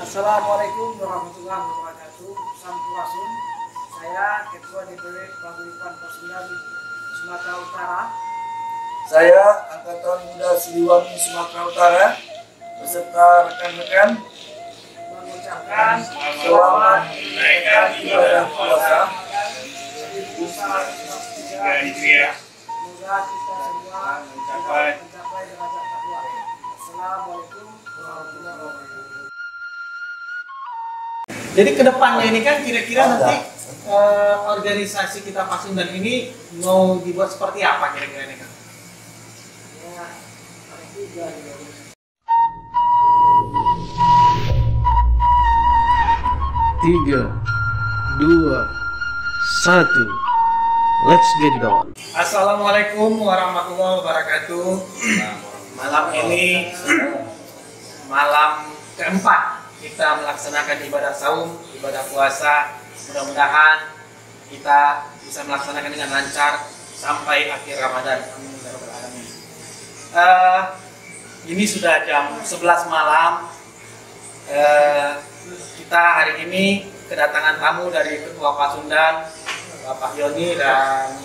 Assalamualaikum warahmatullahi wabarakatuh. Sampurasun. Saya Ketua DPW Paguyuban Pasundan Sumatera Utara. Saya Angkatan Muda Siliwangi Sumatera Utara beserta rekan-rekan Mengucapkan selamat menunaikan ibadah puasa. Hijriah. Semoga kita semua mencapai derajat takwa. Assalamualaikum warahmatullahi wabarakatuh. Jadi kedepannya ini kan kira-kira nanti organisasi kita Pasundan ini mau dibuat seperti apa kira-kira ini kan? Ya, hari tiga juga. 3, 2, 1, let's get it on. Assalamualaikum warahmatullahi wabarakatuh. Malam ini malam keempat kita melaksanakan ibadah saum, ibadah puasa. Mudah-mudahan kita bisa melaksanakan dengan lancar sampai akhir Ramadan. Amin ya rabbal alamin. Ini sudah jam 11 malam. Kita hari ini kedatangan tamu dari Ketua Pasundan, Bapak Yoni dan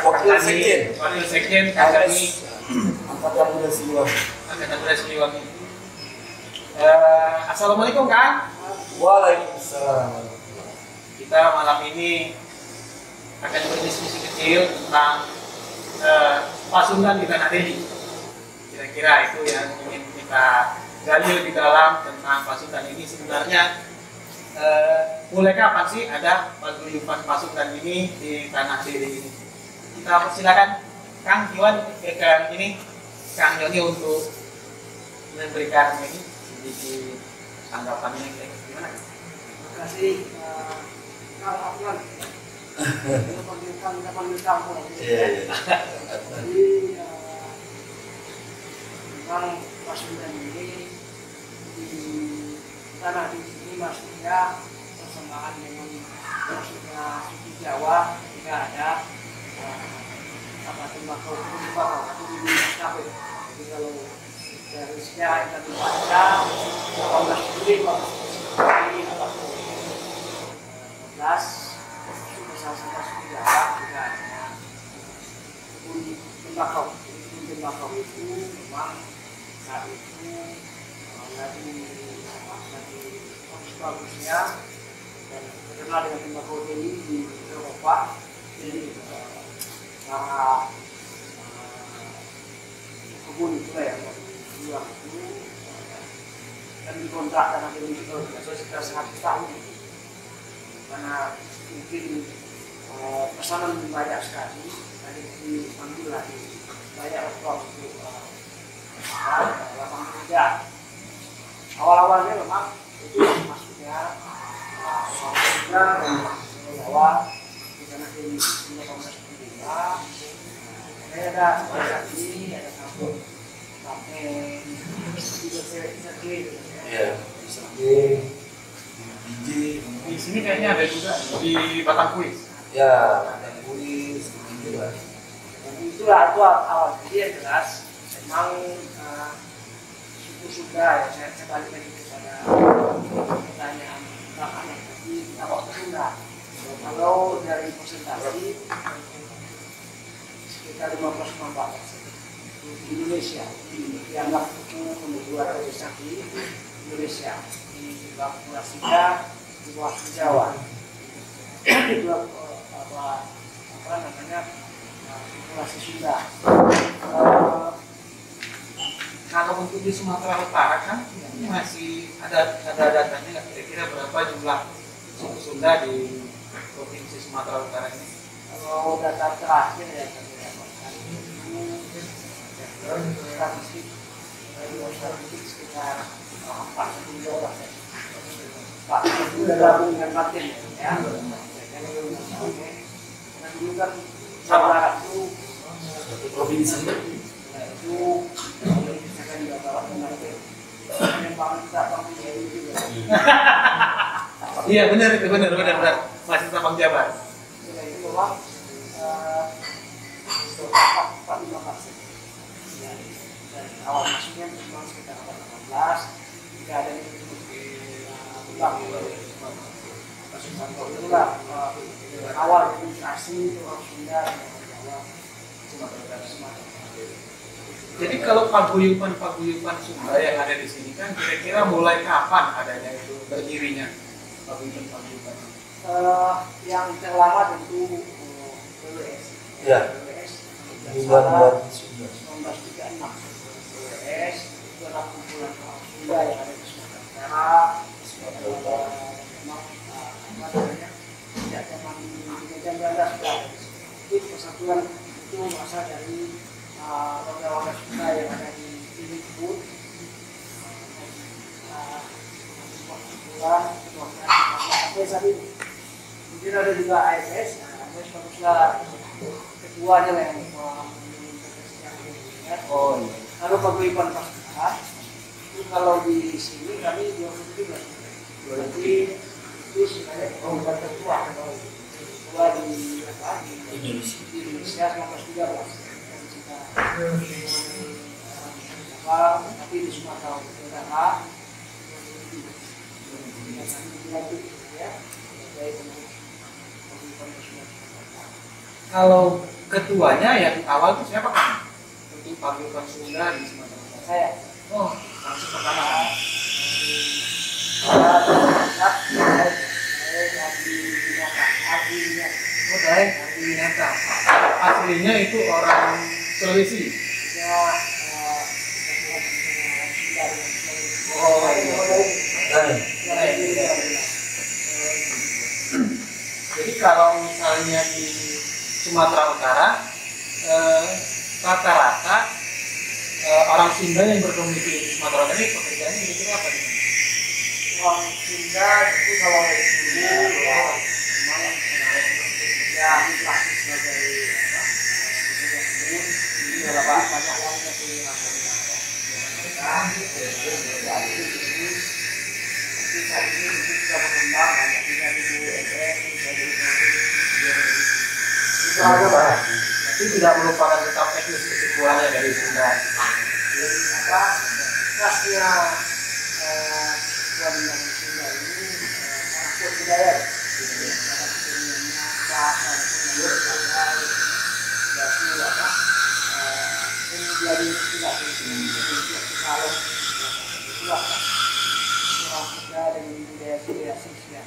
Wakil Sekjen kami Angkatan Muda Siliwangi. Angkatan Muda Siliwangi. Assalamualaikum Kang. Waalaikumsalam. Kita malam ini akan berdiskusi kecil tentang Pasundan di Tanah Deli. Kira-kira itu yang ingin kita gali lebih dalam tentang Pasundan ini. Sebenarnya mulai kapan sih ada paguyuban Pasundan ini di Tanah Deli ini? Kita persilakan Kang Iwan, Kang Yoni untuk memberikan ini sedikit tanggapannya gimana? Terima kasih Kang Afwan. Kita panggil kamu. Jadi memang Pasundan ini di tanah di sini maksudnya persamaan dengan maksudnya suku Jawa jika ada apa tembakau itu di kafe. Jadi kalau dari sejarah yang kita baca 18 Juli 18 salah suku Jawa juga ada kebun tembakau. Kebun tembakau itu memang saat itu lagi bagusnya dan terkenal dengan tembakau ini di Eropa. Jadi para kebun itu ya jual itu dan dikontrak tanah dulu itu sekitar 100 tahun karena mungkin pesanan banyak sekali tadi dipanggil lagi banyak orang untuk lapangan kerja. Awal-awalnya memang itu maksudnya bahwa di tanah dulu punya komunitas pendeta. Ada ini ada kampung sampai tiga cewek Iya, sampai biji. Di sini kayaknya ada juga di Batang Kuis. Ya, ada kuis, gitu lah. Itulah itu awal. Jadi yang jelas memang suku Sunda ya saya balik lagi kepada pertanyaan Bapak yang tadi awal Sunda. Kalau dari presentasi sekitar 50-54% di Indonesia dianggap suku kedua terbesar di Indonesia. Ini juga populasinya di bawah Jawa. Itu apa namanya populasi Sunda. Kalau untuk di Sumatera Utara kan ini masih ada datanya nggak kira-kira berapa jumlah suku Sunda di provinsi Sumatera Utara ini? Kalau data terakhir ya kami dapatkan itu statistik sekitar 4 lah ya. Pak itu udah gabung dengan Batin ya. Karena dulu kan Jawa Barat itu Satu provinsi. itu misalkan Jawa Barat dengan Batin. Yang paling kita panggil juga. Iya benar masih Sabang Jabar. Itu memang 45%. Dari awal masuknya memang sekitar 18, jika ada yang pulang. Kasus Santo itulah awal imigrasi orang Sunda dan orang Jawa Sumatera Selatan. Jadi kalau paguyuban Sunda yang ada di sini kan kira-kira mulai kapan adanya itu berdirinya paguyuban? Yang terlama tentu PWS. Ya. PWS. Bulan Sunda. 1936. PWS itu adalah kumpulan orang Sunda yang ada di Sumatera Utara. Memang apa namanya? Sejak zaman Medan Belanda sudah. Jadi persatuan itu berasal dari warga-warga Sunda yang ada di sini pun. Sampai saat ini mungkin ada juga AFS, AFS baguslah ketuanya lah yang Oh iya. lalu paguyuban Pasca itu kalau di sini kami 2017 berarti itu sebenarnya paguyuban ketua di apa di Indonesia 1913 tapi di Sumatera Utara Kalau ketuanya yang awal itu siapa kan? Untuk paguyuban Sunda di Sumatera Utara. saya Oh, langsung pertama. Oh, baik, Winata. Aslinya itu orang Sulawesi. Oh, jadi kalau misalnya di Sumatera Utara rata-rata orang Sunda yang berdomisili di Sumatera Utara ini pekerjaannya kira-kira apa nih? Orang Sunda itu kalau dulu ya memang ya inflasi sebagai ini adalah banyak warga di saat ini itu sudah berkembang banyak juga di BUMN itu ada Tapi tidak merupakan tetap etnis kesukuannya dari Sunda. apa khasnya kesukuan yang Sunda ini sangat kuat budaya sangat kemudiannya bahasa dan apa ini jadi tidak kalau itulah orang Sunda dengan budaya Sunda.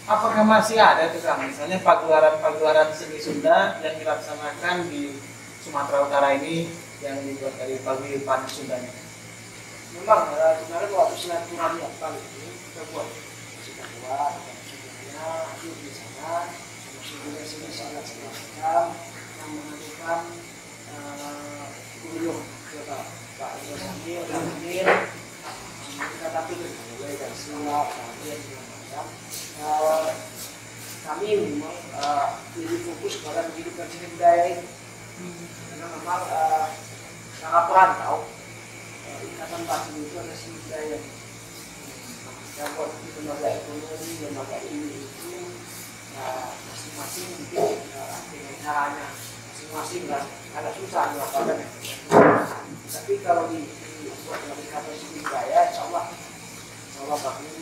Apakah masih ada tuh Kang, misalnya pagelaran seni Sunda yang dilaksanakan di Sumatera Utara ini yang dibuat dari paguyuban Sundanya? Memang kemarin waktu silaturahmi yang kali ini kita buat kita buat sebenarnya hadir di sana sebenarnya sini sangat macam yang menentukan kunjung ke Pak Ibrahim dan Amir kita tapi mulai dari sulap hadir segala macam kami memang lebih fokus pada kehidupan seni budaya ini karena memang sangat perantau ikatan batin itu ada seni budaya yang buat di lembaga ekonomi, lembaga ini itu masing-masing mungkin dengan caranya masing-masing lah agak susah melakukan tapi kalau buat dalam ikatan seni budaya insya Allah bagus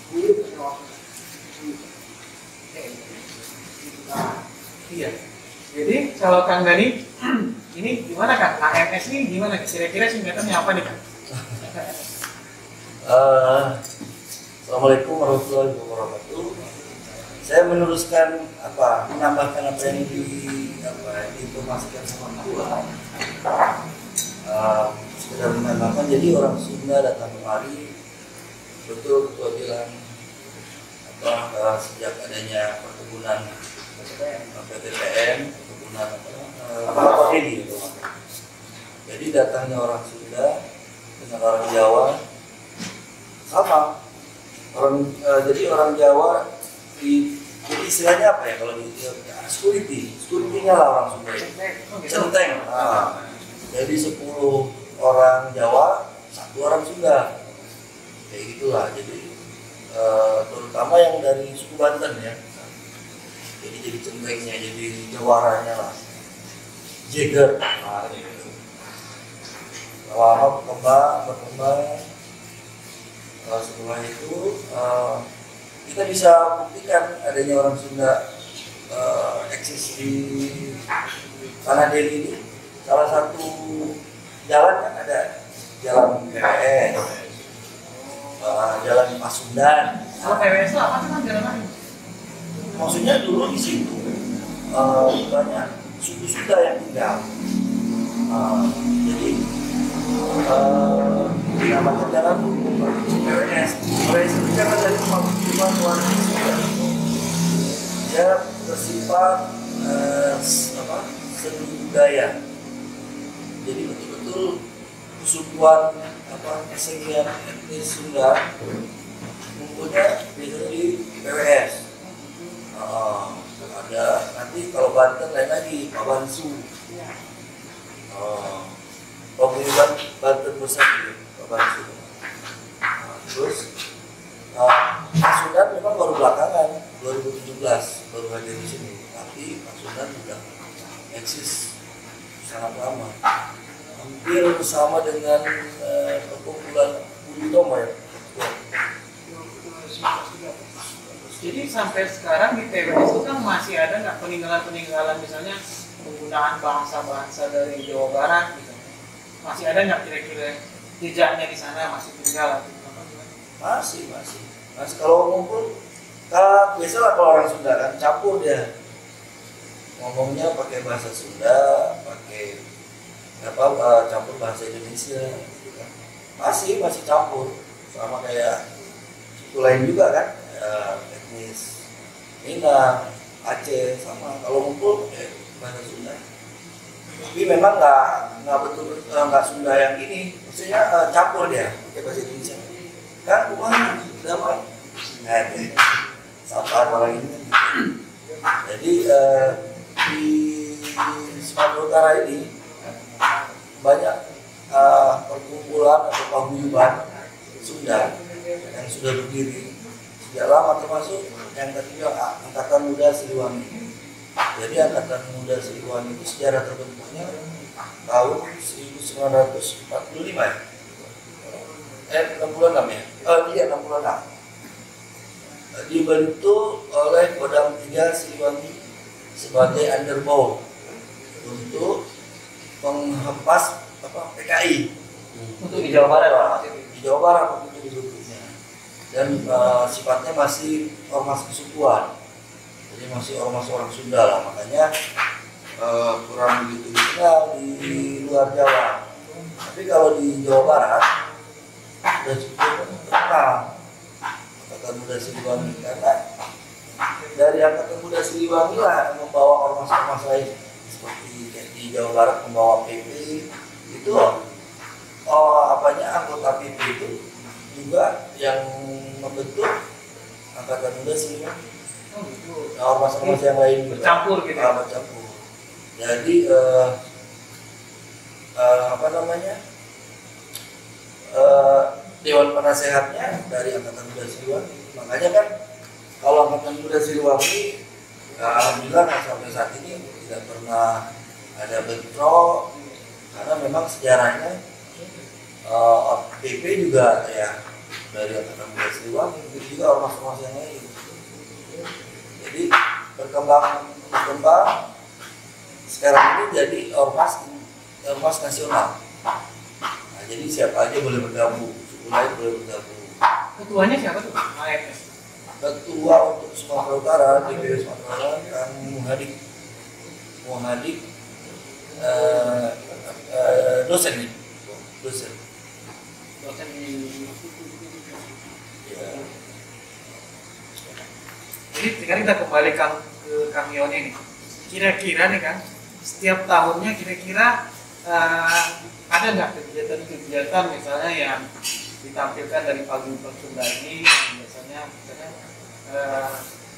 hidup semua Iya. Jadi kalau Kang Gani ini gimana Kang? AMS ini gimana? Kira-kira singkatannya apa nih Kang? Assalamualaikum warahmatullahi wabarakatuh. Saya meneruskan menambahkan apa yang diinformasikan sama Ketua. Sekedar menambahkan, jadi orang Sunda datang kemari, betul Ketua bilang sejak adanya perkebunan PTPN, perkebunan ini, jadi datangnya orang Sunda dengan orang Jawa sama jadi orang Jawa jadi istilahnya apa ya kalau di security-nya lah orang Sunda centeng. Jadi 10 orang Jawa 1 orang Sunda kayak gitulah. Jadi terutama yang dari suku Banten ya, jadi centengnya, jadi jawaranya lah, Jagger. Lama berkembang Setelah itu kita bisa buktikan adanya orang Sunda eksis di Tanah Deli ini. Salah satu jalan kan ada jalan PWS, jalan Pasundan. Kalau PWS itu apa sih kan jalan lain? Maksudnya dulu di situ banyak suku Sunda yang tinggal. Jadi namanya jalan PWS. PWS itu karena dari pemukiman warga Sunda. Dia bersifat seni budaya. Jadi betul-betul kesukuan kesenian etnis Sunda ngumpulnya biasanya di PWS. Ada nanti kalau Banten lain lagi Pabansu. Pemilihan Banten Bersatu Pabansu. Terus Pasundan memang baru belakangan 2017 baru hadir di sini, tapi Pasundan sudah eksis sangat lama, hampir sama dengan perkumpulan Budi Utomo ya. Jadi sampai sekarang di PWS itu kan masih ada nggak peninggalan-peninggalan misalnya penggunaan bahasa-bahasa dari Jawa Barat misalnya, masih ada nggak kira-kira jejaknya di sana masih tinggal? Masih kalau ngumpul biasalah kalau orang Sunda kan campur dia ngomongnya pakai bahasa Sunda, pakai campur bahasa Indonesia gitu kan. Masih campur sama kayak suku lain juga kan, etnis Minang, Aceh sama kalau ngumpul bahasa Sunda. Tapi memang nggak betul nggak Sunda yang ini, maksudnya campur dia pakai bahasa Indonesia. Kan rumah damai, sapaan orang ini. Jadi di Sumatera Utara ini banyak perkumpulan atau paguyuban Sunda yang sudah berdiri sejak lama, termasuk yang ketiga Angkatan Muda Siliwangi. Jadi Angkatan Muda Siliwangi itu sejarah terbentuknya tahun 1945 ya. 66 ya? Iya 66. Dibentuk oleh Kodam 3 Siliwangi sebagai underbow untuk menghempas PKI Untuk di Jawa Barat Pak? di Jawa Barat waktu itu dibentuknya, dan sifatnya masih ormas kesukuan, jadi masih ormas orang Sunda lah, makanya kurang begitu dikenal di luar Jawa. Tapi kalau di Jawa Barat sudah cukup terkenal Angkatan Muda Siliwangi, karena dari Angkatan Muda Siliwangi lah membawa ormas-ormas lain seperti di Jawa Barat membawa PP itu anggota PP itu juga yang membentuk Angkatan Muda Siliwangi. Ormas-ormas yang lain bercampur gitu. Bercampur. Jadi Dewan Penasehatnya dari Angkatan Muda Siliwangi. Makanya kan kalau Angkatan Muda Siliwangi alhamdulillah sampai saat ini tidak pernah ada bentrok, karena memang sejarahnya PP juga ya dari Angkatan Muda Siliwangi, begitu juga ormas-ormas yang lain. Jadi berkembang sekarang ini jadi ormas nasional. Nah, jadi siapa aja boleh bergabung, suku lain boleh bergabung. Ketuanya siapa tuh? AFS. Ketua untuk Sumatera Utara, DPW Sumatera Utara, Kang Muhadik dosen di ya. Jadi sekarang kita kembali ke Kang Yoni nih. Kira-kira nih kan, setiap tahunnya kira-kira ada nggak kegiatan-kegiatan misalnya yang ditampilkan dari paguyuban Sunda ini, misalnya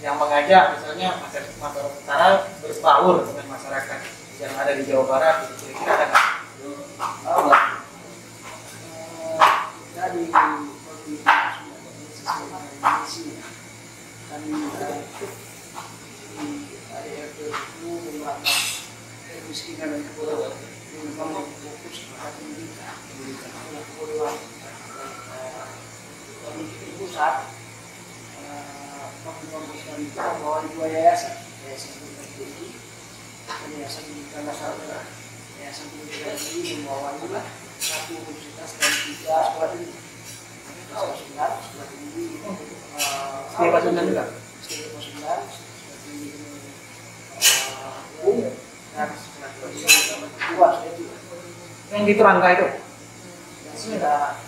yang mengajak misalnya masyarakat Sumatera Utara berbaur dengan masyarakat yang ada di Jawa Barat, kira-kira ada nggak? Dari kemiskinan dan kebodohan memang fokus pada pendidikan oleh kebodohan. Kami pusat mempromosikan itu membawa dua yayasan ini, yayasan pendidikan dasar dan yayasan pendidikan tinggi membawa juga satu universitas dan 3 sekolah tinggi. Sekolah tinggi Sekolah Pasundan juga. sekolah Pasundan, sekolah tinggi umum dan sekolah tinggi luas itu. Yang di Turangga itu. Dan sudah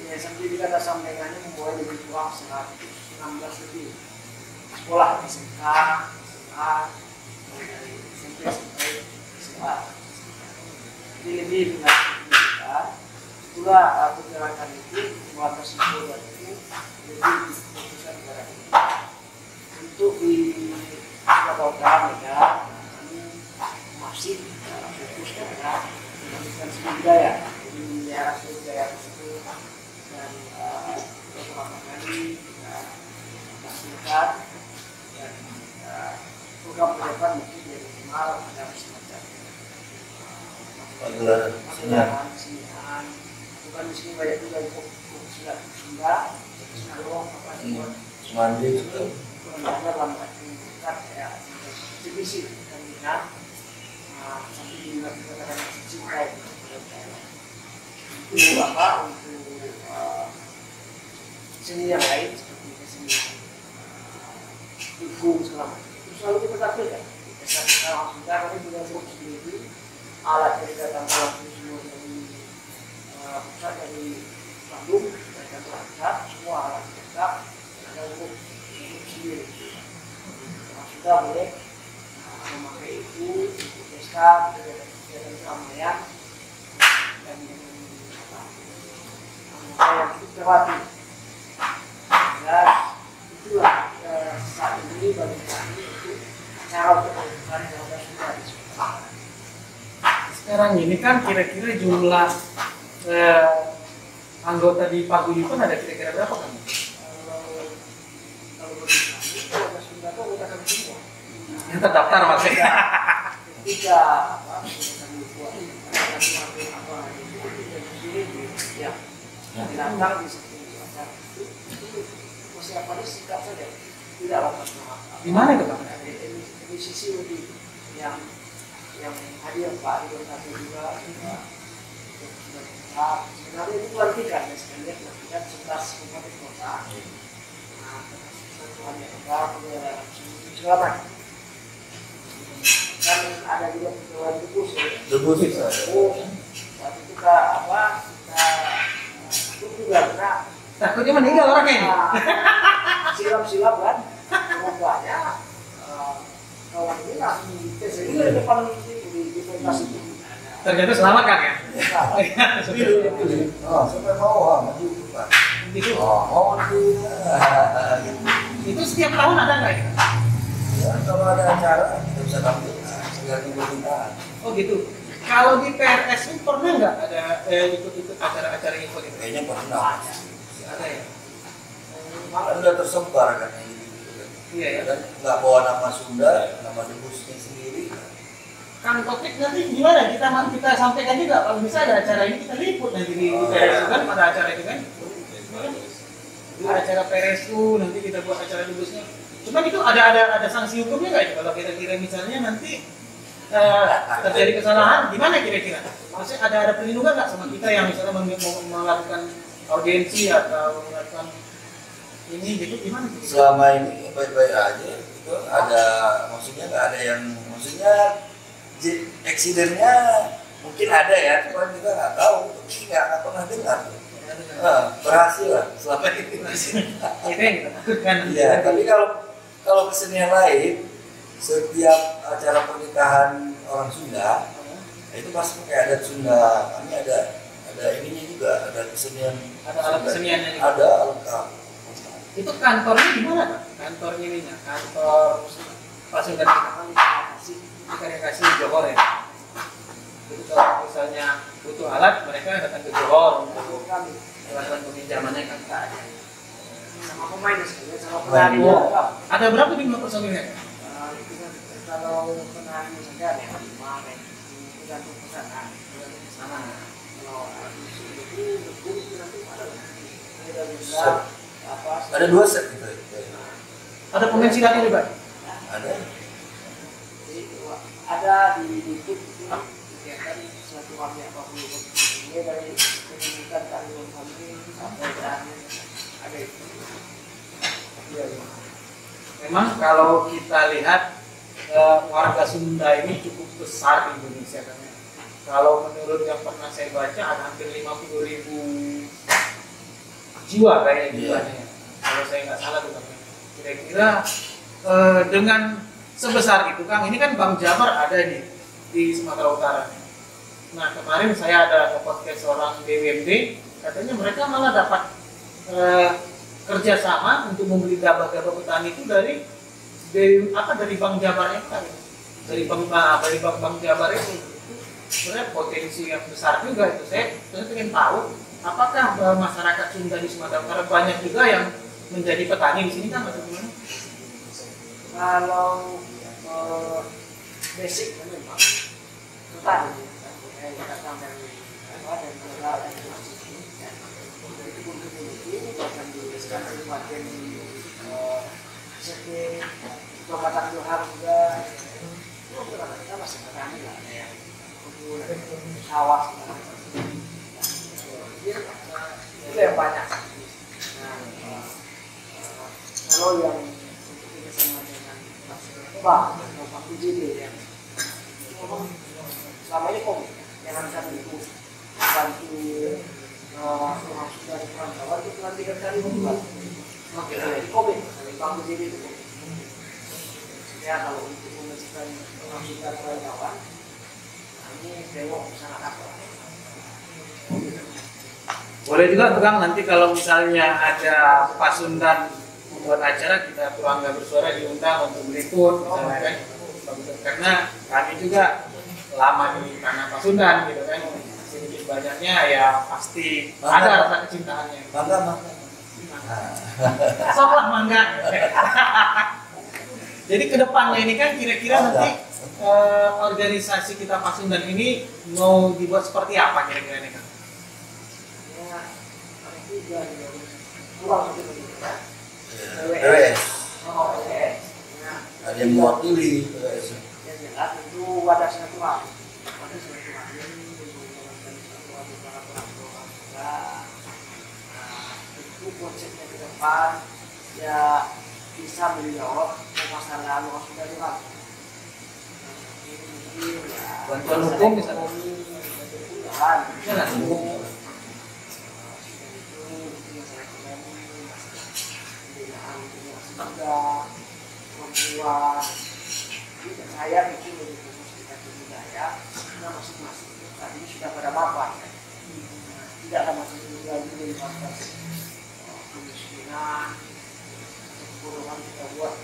yayasan pendidikan dasar mereka ini membawa lebih kurang 116 lebih sekolah SMK, SMA, dari SMP sampai SMA. Jadi lebih dengan pendidikan, itulah pergerakan itu mengatasi perubahan itu lebih difokuskan kepada ini. Untuk di Sumatera Utara mereka kami masih fokus kepada pendidikan seni budaya, jadi daerah seni budaya tersebut dan beberapa kali kita hasilkan dan program pendidikan mungkin dari minimal ada semacam pagelaran kesenian, bukan di sini banyak juga untuk silat Sunda, Sinalong, apa semua Semandi itu kurang dalam arti dekat ya eksibisi dan minat sampai juga dikatakan cinta itu apa untuk seni yang lain seperti kesenian ibu segala macam itu selalu kita tampilkan. Kita langsung kami punya grup sendiri, alat yang datang langsung semua dari pusat dari Bandung, dari kantor pusat, semua alat kita ada grup sendiri. Sudah boleh memakai itu untuk pesta, kegiatan keramaian dan yang cukup terlatih. Dan itulah saat ini bagi kami itu cara untuk melakukan yang sudah disebutkan. Sekarang ini kan kira-kira jumlah anggota di Paguyuban ada kira-kira berapa kan? Kalau bagi kami, kalau sudah tahu kita akan semua. Yang terdaftar maksudnya. Ketika apa kami buat apa ya datang di sini itu persiapannya singkat saja, tidak lama. Di mana itu Pak? Di sisi lebih yang hadir Pak Ridwan Kamil juga sebenarnya itu pelantikan ya sekalian pelantikan 11 kabupaten kota. Nah, satuan yang ada segala macam. Kan ada juga pegawai debus ya. debus itu Waktu itu kita takut juga karena Takutnya meninggal orangnya ini. silap kan, banyak kawan ini langsung dites di depan di pentas itu. Ternyata selamat kan ya? sampai mau maju Pak. Itu, mau di itu setiap tahun ada nggak ya? ya kalau ada acara kita bisa tampil tergantung permintaan. Oh gitu. Kalau di PRS itu pernah nggak ada ikut-ikut acara-acara info itu? Kayaknya pernah. Ada ya? Kan udah tersebar kan yang gitu kan. Iya ya. Dan nggak bawa nama Sunda, nama debusnya sendiri. Kang Topik nanti gimana? Kita sampaikan juga kalau bisa ada acara ini kita liput nanti di PRS itu kan pada acara itu kan? Itu acara PRS itu nanti kita buat acara debusnya. Cuman itu ada sanksi hukumnya nggak ya? Kalau kira-kira misalnya nanti terjadi kesalahan, gimana kira-kira? Maksudnya ada perlindungan nggak sama kita yang misalnya melakukan audiensi atau melakukan ini gitu gimana? Selama ini baik-baik aja. Itu ada maksudnya nggak ada yang maksudnya eksidennya mungkin ada ya, cuma kita nggak tahu, nggak pernah dengar. Berhasil lah selama ini. Itu yang kita takutkan. Iya, tapi kalau kesenian lain, setiap acara pernikahan orang Sunda itu pasti pakai adat Sunda. Kami ada ininya juga, ada kesenian. Ada alat keseniannya juga. Ada lengkap. Itu kantornya di mana Pak? Kantornya ini ya? Kantor Pasundan kita Karya Kasih Johor ya. Jadi kalau misalnya butuh alat, mereka datang ke Johor untuk melakukan peminjamannya kan tak ada. Sama pemain sekalian sama penari. Ada berapa jumlah personilnya? Kalau penari saja ada 5 tergantung pesanan. Kalau itu betul nanti ada. Ada 2 set gitu. Ada pemain silatnya juga. Ada. Jadi ada di YouTube itu kegiatan suatu hari apapun ini dari pendidikan tanggung kami sampai terakhir ada itu. Iya. Memang kalau kita lihat warga Sunda ini cukup besar di Indonesia kan. Kalau menurut yang pernah saya baca ada hampir 50.000 jiwa kayaknya jumlahnya. Kalau saya nggak salah tuh, kira-kira dengan sebesar itu Kang, ini kan Bank Jabar ada nih di Sumatera Utara. Nah kemarin saya ada podcast seorang BUMD, katanya mereka malah dapat kerjasama untuk membeli gabah-gabah petani itu dari Bank Jabar itu kan, dari Bank Jabar itu sebenarnya potensi yang besar juga itu. Saya ingin tahu apakah masyarakat Sunda di Sumatera Utara banyak juga yang menjadi petani di sini kan atau gimana? Kalau basic memang petani kayak katakan dari itu pun memiliki bahkan diuliskan dari bagian di segi Kabupaten Johar juga kita masih petani lah ya, kebun sawah itu yang banyak. Kalau yang untuk kerjasama dengan bank atau Pak PJB yang selama ini komit yang kami itu bantu orang Sunda di Pulau Jawa itu telah 3 kali membuat. Oke, jadi komit dari Bank PJB itu komit. Ya kalau untuk mengecilkan orang Sunda di Pulau Jawa, ini dewa sangat aktif. Boleh juga Tukang nanti kalau misalnya ada Pasundan membuat acara kita Turangga Bersuara diundang untuk meliput misalnya kan, karena kami juga lama di tanah Pasundan gitu kan, sedikit banyaknya ya pasti ada rasa kecintaannya. Mangga. Soklah mangga. Jadi kedepannya ini kan kira-kira nanti organisasi kita Pasundan ini mau dibuat seperti apa kira-kira ini kan? PWS. Ada yang mewakili PWS. Yang jelas itu wadah silaturahmi. Itu konsepnya ke depan ya bisa menjawab permasalahan orang Sunda itu kan. Bantuan hukum misalnya. Membuat saya bikin identifikasi budaya kita masing-masing. Tadi ini sudah pada mapan ya. Tidak ada masing-masing lagi dari kemiskinan, kebodohan kita buat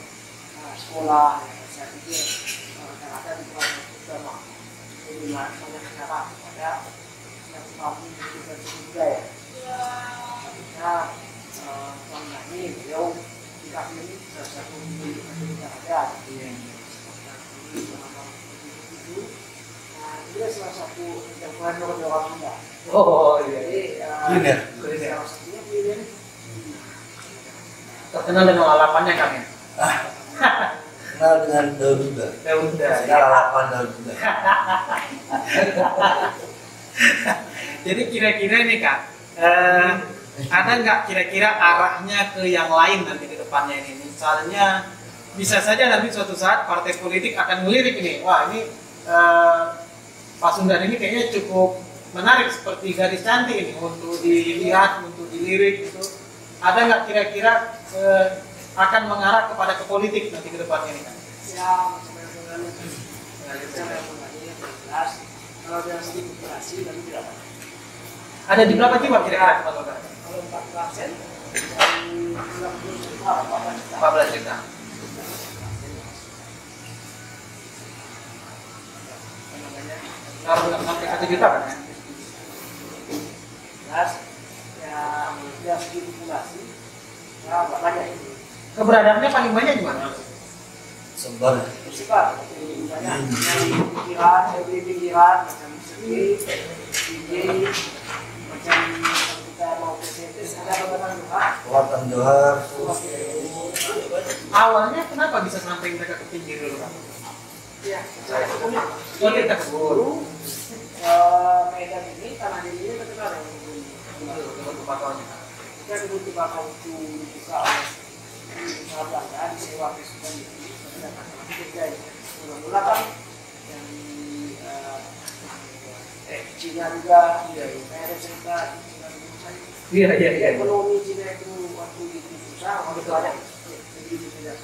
sekolah. Saya pikir rata-rata di kelas utama jadi banyak cara pada yang mampu identifikasi budaya. Kita selama ini beliau kami ini salah satu yang ada itu dia salah satu yang paling orang Sunda. Oh iya. Jadi salah satunya kuliner terkenal dengan lalapannya kan ya? Kenal dengan daun juga. Saya lalapan daun juga. Jadi kira-kira nih Kak, ada nggak kira-kira arahnya ke yang lain nanti ke depannya ini? Misalnya bisa saja nanti suatu saat partai politik akan melirik ini, wah ini Pasundan ini kayaknya cukup menarik seperti Gadis Cantik ini untuk dilihat, untuk dilirik gitu. Ada nggak kira-kira akan mengarah kepada ke politik nanti ke depannya ini kan? ya macam-macam jelas kalau dari segi populasi tapi tidak banyak. Ada di berapa jiwa kira-kira Pak Saudara? Kalau 4% dari 60 juta 14 juta. Kalau nggak sampai 1 juta kan? jelas ya dari segi populasi ya banyak itu Keberadaannya paling banyak di mana? Sebar. bersifat banyak dari pinggiran macam segi DJ macam kita mau kalau presentis ada Batang Johar. Batang Johar. Awalnya kenapa bisa sampai mereka ke pinggir dulu Kang? Ya, saya punya. Oh, kita keburu. Medan ini tanah ini terkenal dengan Bakaunya. kita kebun tembakau itu dibuka oleh usaha Belanda disewa ke Sudan ini dan ketiga mula-mula kan yang Cina juga ada cerita Cina ekonomi Cina itu waktu itu susah waktu banyak begitu tidak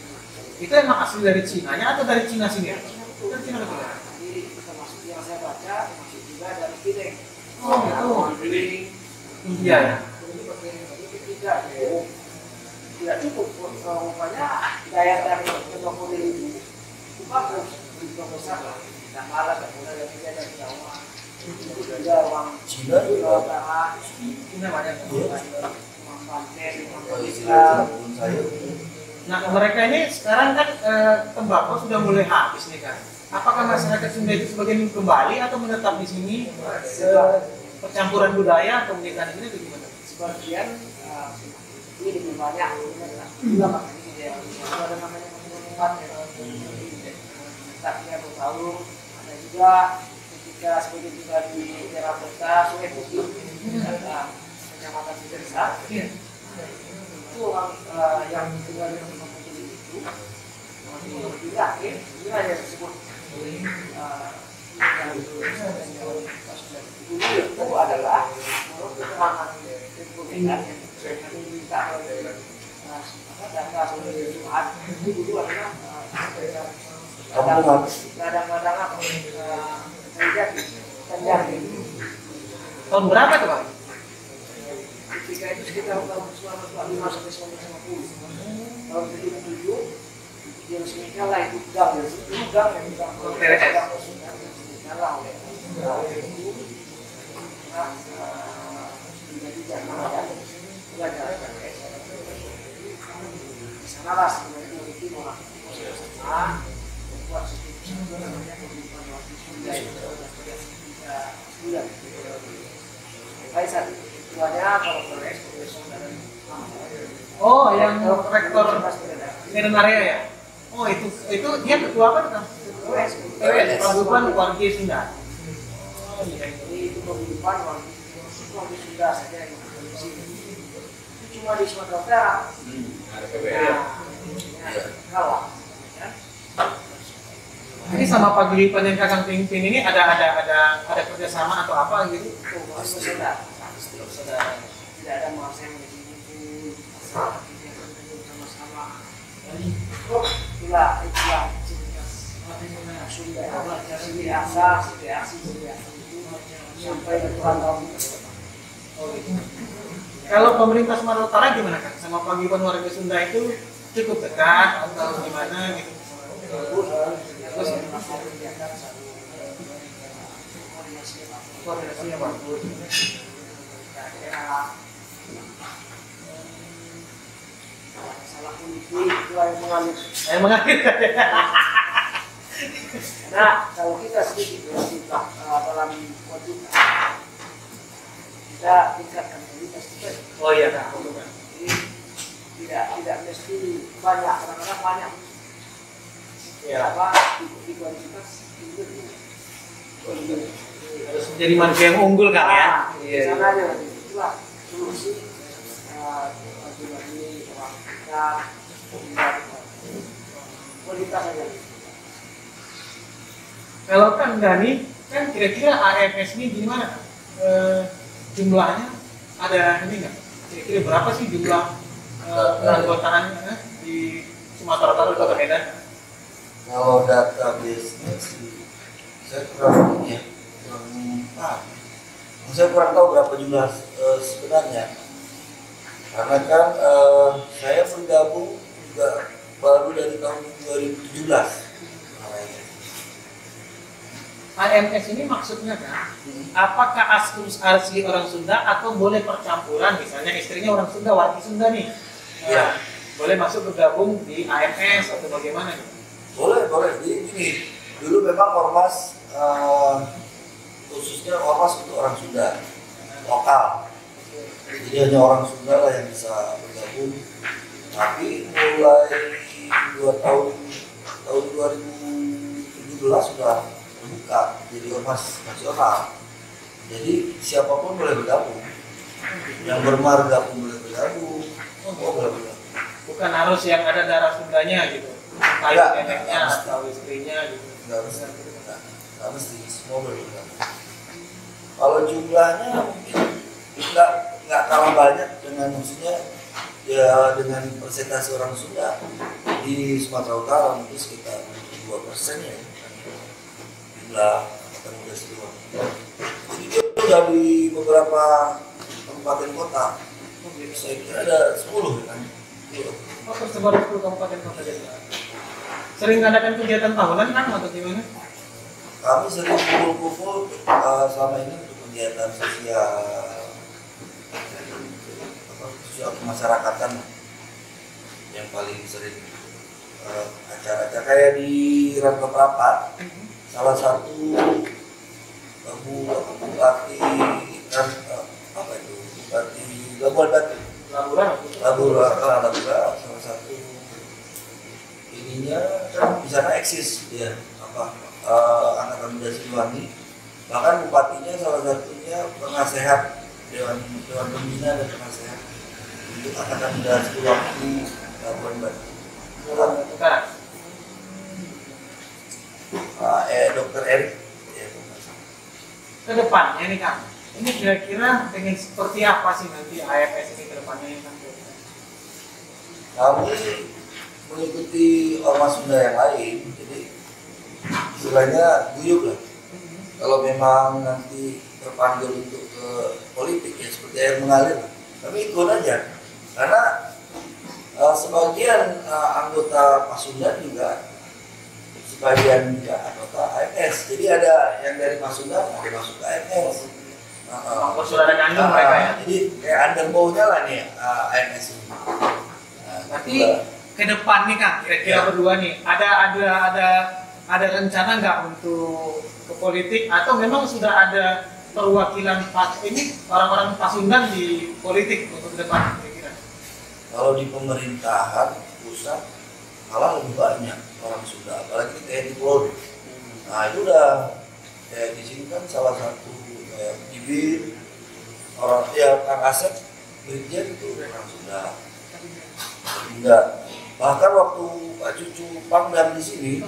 Itu emang asli dari Cina nya atau dari Cina sini? Dari Cina betul. jadi termasuk yang saya baca termasuk juga dari Pineng. Oh itu. Iya ya. Tidak cukup rupanya daya tarik tembakau itu bagus untuk besar lah tidak malah dan mulai dari Jawa itu juga uang Cina juga. Cina banyak. uang Banten uang Islam Islam saya. Nah mereka ini sekarang kan tembakau sudah mulai habis nih kan. Apakah masyarakat Sunda itu sebagian kembali atau menetap di sini? Percampuran budaya atau pernikahan ini bagaimana? sebagian ini lebih banyak juga makanya dia ada namanya masyarakat tapi yang tahu ada juga ketika sebagian juga di daerah kota Sungai Putih ada kecamatan Sidersa itu orang yang tinggal di Sungai Putih itu tidak wilayah tersebut dulu itu adalah menurut keterangan pemerintah yang diminta oleh data sebagai Jumat itu dulu adalah kadang-kadang apa terjadi Tahun berapa tuh Pak? ketika itu sekitar tahun 1945 sampai 1950 tahun 1977 dia resmikan lah itu gang ya itu gang yang gang oleh itu menjadi jangan belajar di sana lah sebenarnya itu orang buat sistem namanya kehidupan waktu Sunda itu bulan baik saat itu ada kalau berekspor dan Oh yang rektor Medan area ya? Oh itu dia ketua apa tuh? Paguyuban Wargi Sunda. Oh iya itu paguyuban Wargi Sunda saja yang di sini. Itu cuma di Sumatera Utara. Kalah. Ini sama paguyuban yang Kakang pimpin ini ada kerjasama atau apa gitu? Saudara. Tidak ada masa yang begini sama-sama. Itulah Sunda biasa sampai berpuluhan tahun. Kalau pemerintah Sumatera Utara gimana kan? Sama paguyuban warga Sunda itu cukup dekat atau gimana gitu? Terus koordinasinya bagus. Salah politik itu yang mengalir. Nah, kalau kita sedikit kita dalam wajib kita tingkatkan kualitas kita. Oh iya Kak. Jadi tidak mesti banyak, kadang-kadang banyak. Ya. Apa di kualitas itu Harus menjadi manusia yang unggul Kak ya. Iya. Sana aja itulah solusi bagi orang kita kualitas saja. Kalau Kang Dani kan kira-kira AMS ini gimana? Jumlahnya ada ini nggak? Kira-kira berapa sih jumlah keanggotaan di Sumatera Utara atau Medan? Kalau database-nya sih saya kurang ya, saya kurang tahu berapa jumlah sebenarnya. Karena kan saya bergabung juga baru dari tahun 2017. AMS ini maksudnya kan, apakah asli orang Sunda atau boleh percampuran? Misalnya istrinya orang Sunda, wargi Sunda nih, Ya. boleh masuk bergabung di AMS atau bagaimana? Boleh. Jadi gini, dulu memang ormas khususnya ormas untuk orang Sunda lokal. Jadi hanya orang Sunda lah yang bisa bergabung. Tapi mulai 2017 sudah terbuka jadi ormas nasional. Jadi siapapun boleh bergabung. Yang bermarga pun boleh bergabung. Boleh bergabung. Bukan harus yang ada darah Sundanya gitu. Kayak neneknya atau istrinya gitu. Nggak mesti, semua boleh bergabung. Kalau jumlahnya mungkin nggak kalah banyak dengan maksudnya ya dengan persentase orang Sunda di Sumatera Utara mungkin sekitar 2% ya jumlah angkatan muda Siliwangi. Jadi dia sudah di beberapa kabupaten kota. Saya kira ada 10 kan. Oh, tersebar 10 kabupaten kota jadi. Sering ngadakan kegiatan tahunan kan atau gimana? Kami sering kumpul-kumpul selama ini untuk kegiatan sosial kemasyarakatan yang paling sering acara-acara kayak di Rangka Prapat, salah satu bupati kan apa itu bupati Labuan Batu, Labura salah satu ininya kan di sana eksis ya apa angkatan muda Siliwangi, bahkan bupatinya salah satunya penasehat dewan pembina dan penasehat untuk angkatan muda Siliwangi di Labuan Batu. Dokter Erik. Ke depannya nih Kang, ini kira-kira pengen seperti apa sih nanti AFS ini ke depannya nih Kang? Kami mengikuti ormas Sunda yang lain, jadi istilahnya guyup lah. Kalau memang nanti terpanggil untuk ke politik ya seperti air mengalir, kami ikut aja. Karena sebagian anggota Pasundan juga sebagian juga anggota AFS. Jadi ada yang dari Pasundan ada masuk ke AFS. Sudah ada kandung mereka ya. Jadi kayak underbownya lah nih AFS ini. Berarti ke depan nih Kang, kira-kira berdua nih ada rencana nggak untuk ke politik atau memang sudah ada perwakilan ini orang-orang Pasundan di politik untuk ke depan kira-kira? Kalau di pemerintahan pusat malah lebih banyak orang Sunda, apalagi kayak di Pulau. Nah itu udah kayak di sini kan salah satu kayak bibir orang ya Kang Asep Brigjen itu orang Sunda. Enggak. Bahkan waktu Pak Cucu Pangdam di sini,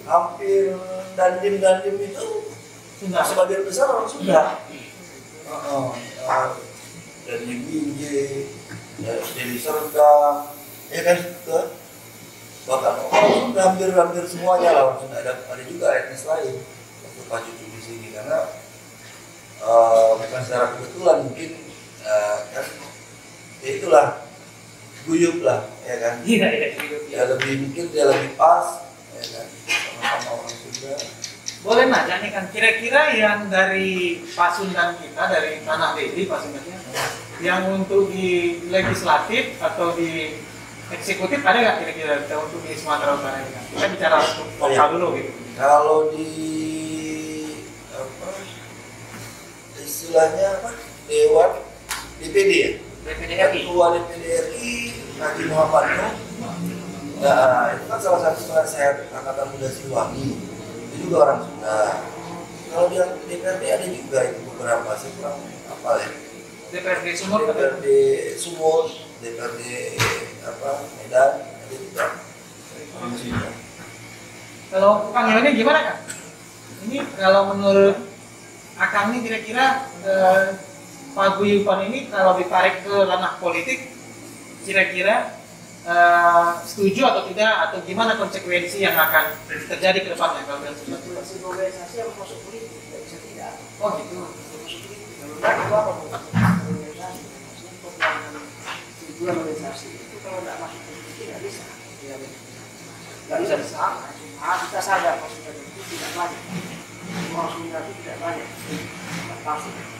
hampir dandim itu sebagian besar orang Sunda. Dari Binjai, dari Serdang, ya kan ke bahkan orang Sunda hampir semuanya lah orang Sunda. Ada juga etnis lain waktu Pak Cucu di sini karena bukan secara kebetulan mungkin kan ya itulah guyup lah ya kan. Ya lebih mungkin dia lebih pas ya kan sama orang Sunda. Boleh nanya nih kan, kira-kira yang dari Pasundan kita, dari Tanah Deli Pasundannya, yang untuk di legislatif atau di eksekutif ada nggak kira-kira untuk di Sumatera Utara ini kan? Kita bicara lokal dulu gitu. Kalau di apa istilahnya apa Dewan DPD ya? DPD RI. Ketua DPD RI Haji Muhammad Nuh. Nah, itu kan salah satu penasehat angkatan muda Siliwangi. Itu juga orang Sunda. Kalau di DPRD ada juga itu beberapa, saya kurang hafal ya. DPRD Sumut, DPRD Sumut, DPRD apa Medan, ada juga orang Sunda. Kalau Kang ini gimana Kang? Ini kalau menurut Akang ini kira-kira paguyuban ini kalau ditarik ke ranah politik, kira-kira setuju atau tidak atau gimana konsekuensi yang akan terjadi ke depannya kalau dalam sesuatu organisasi yang masuk politik tidak bisa tidak. oh gitu Masuk politik kalau tidak itu apa organisasi maksudnya tujuan organisasi itu kalau tidak masuk politik tidak bisa tidak bisa disahkan. Kita sadar maksudnya itu tidak banyak orang Sunda itu tidak banyak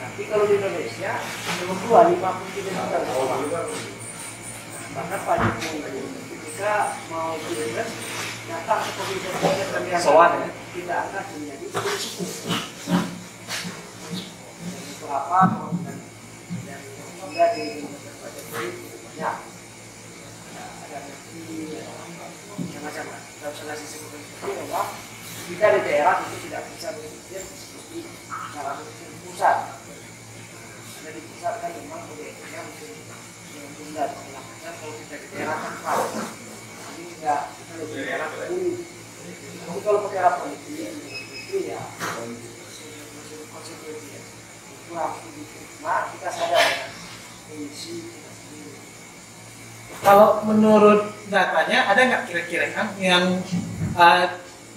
tapi kalau di Indonesia nomor 2 53 juta maka Pak Jokowi ketika mau pilpres datang ke komisi dan soal ya tidak akan menjadi suku. Itu apa? Dan ada di banyak banyak ada nanti macam-macam. Kalau salah sisi seperti memang kita di daerah itu tidak bisa berpikir seperti cara berpikir pusat. Ada di pusat kan memang budayanya mungkin bulat. Kalau kita di daerah kan tapi tidak kita di daerah dulu. Tapi kalau perkara politik itu ya konsekuensi ya. Itu harus diterima. Kita sadar ya kondisi kita sendiri. Kalau menurut datanya ada nggak kira-kira kan yang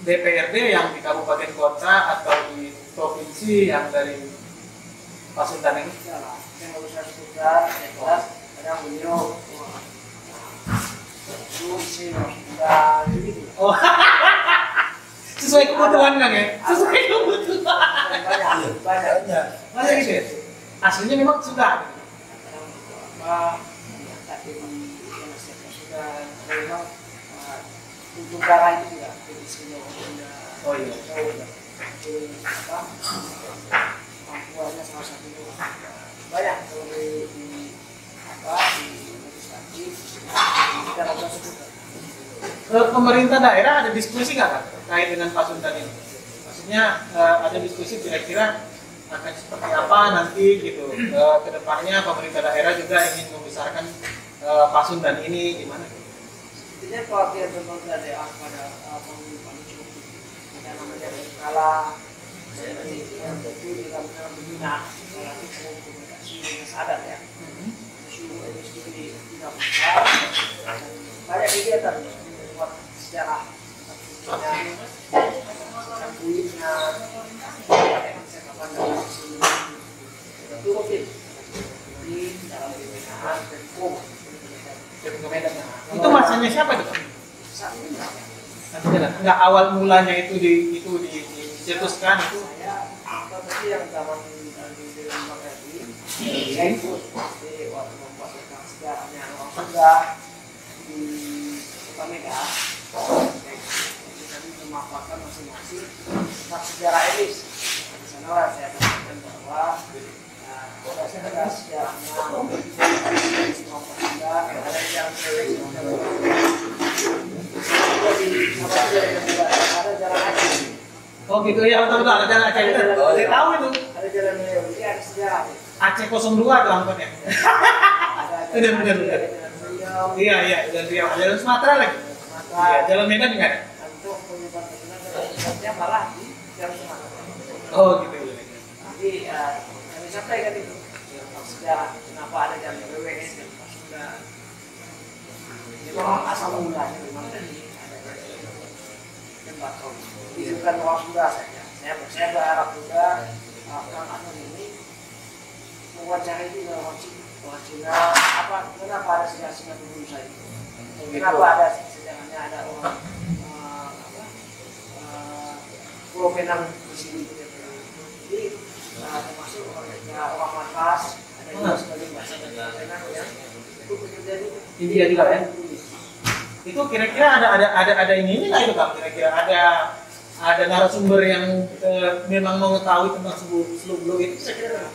DPRD yang di kabupaten kota atau di provinsi yang dari Pasundan ini? Yang harus saya sebutkan, yang jelas kadang beliau itu isi sudah gitu. Oh, sesuai kebutuhan kan ya? Sesuai kebutuhan. Banyak. Masa gitu ya? Aslinya memang sudah. Apa yang tak jadi yang sudah memang untuk darah itu juga jadi semua Oh iya. apa kemampuannya salah satunya banyak kalau di apa di legislatif kita lakukan sebutkan. Pemerintah daerah ada diskusi nggak kan terkait dengan Pasundan ini? Maksudnya ada diskusi kira-kira akan seperti apa nanti gitu ke depannya pemerintah daerah juga ingin membesarkan Pasundan ini gimana? Intinya perhatian pemerintah daerah pada pengurusan itu ada namanya skala seperti yang tentu dalam pembina relatif komunikasi dengan sadar ya. Seluruh industri tidak besar banyak kegiatan membuat sejarah kulitnya itu rutin di dalam pembinaan Pemkom Itu masanya siapa itu? saat ini Enggak awal mulanya itu dicetuskan itu. saya apa tadi yang zaman di Bang Edi saya ikut di waktu membuat sejarahnya orang Sunda di Kota Medan kami memaparkan masing-masing tentang sejarah Elis. Di sana saya katakan bahwa ada sejarahnya semua Sunda ada sejarah ada jalan Aceh. Oh gitu ya, betul-betul ada jalan Aceh itu. Saya tahu itu. Ada jalan Riau, ini ada sejarah. Aceh 02 tuh angkotnya. Benar. Iya, dan Riau. Jalan Sumatera lagi. Iya, jalan Medan juga ada. Untuk penyebab terkenal malah di Jalan Sumatera. Oh gitu. Tapi kami sampaikan itu sejarah kenapa ada jalan WWS dan Pasundan. Jadi memang asal mulanya memang dari ada tembakau. Ini bukan orang Sunda saja. Saya berharap juga Kang Anton ini mewawancarai juga orang Cina. Kenapa ada singa-singa dulu saja? Kenapa ada sejarahnya ada orang Pulau Penang di sini? Jadi termasuk orang Makassar ada juga sebagai bahasa Penang ya. Itu terjadi India juga ya. Itu kira-kira ada ininya nggak itu Kang? Kira-kira ada narasumber yang memang mengetahui tentang seluk-beluk itu? Saya kira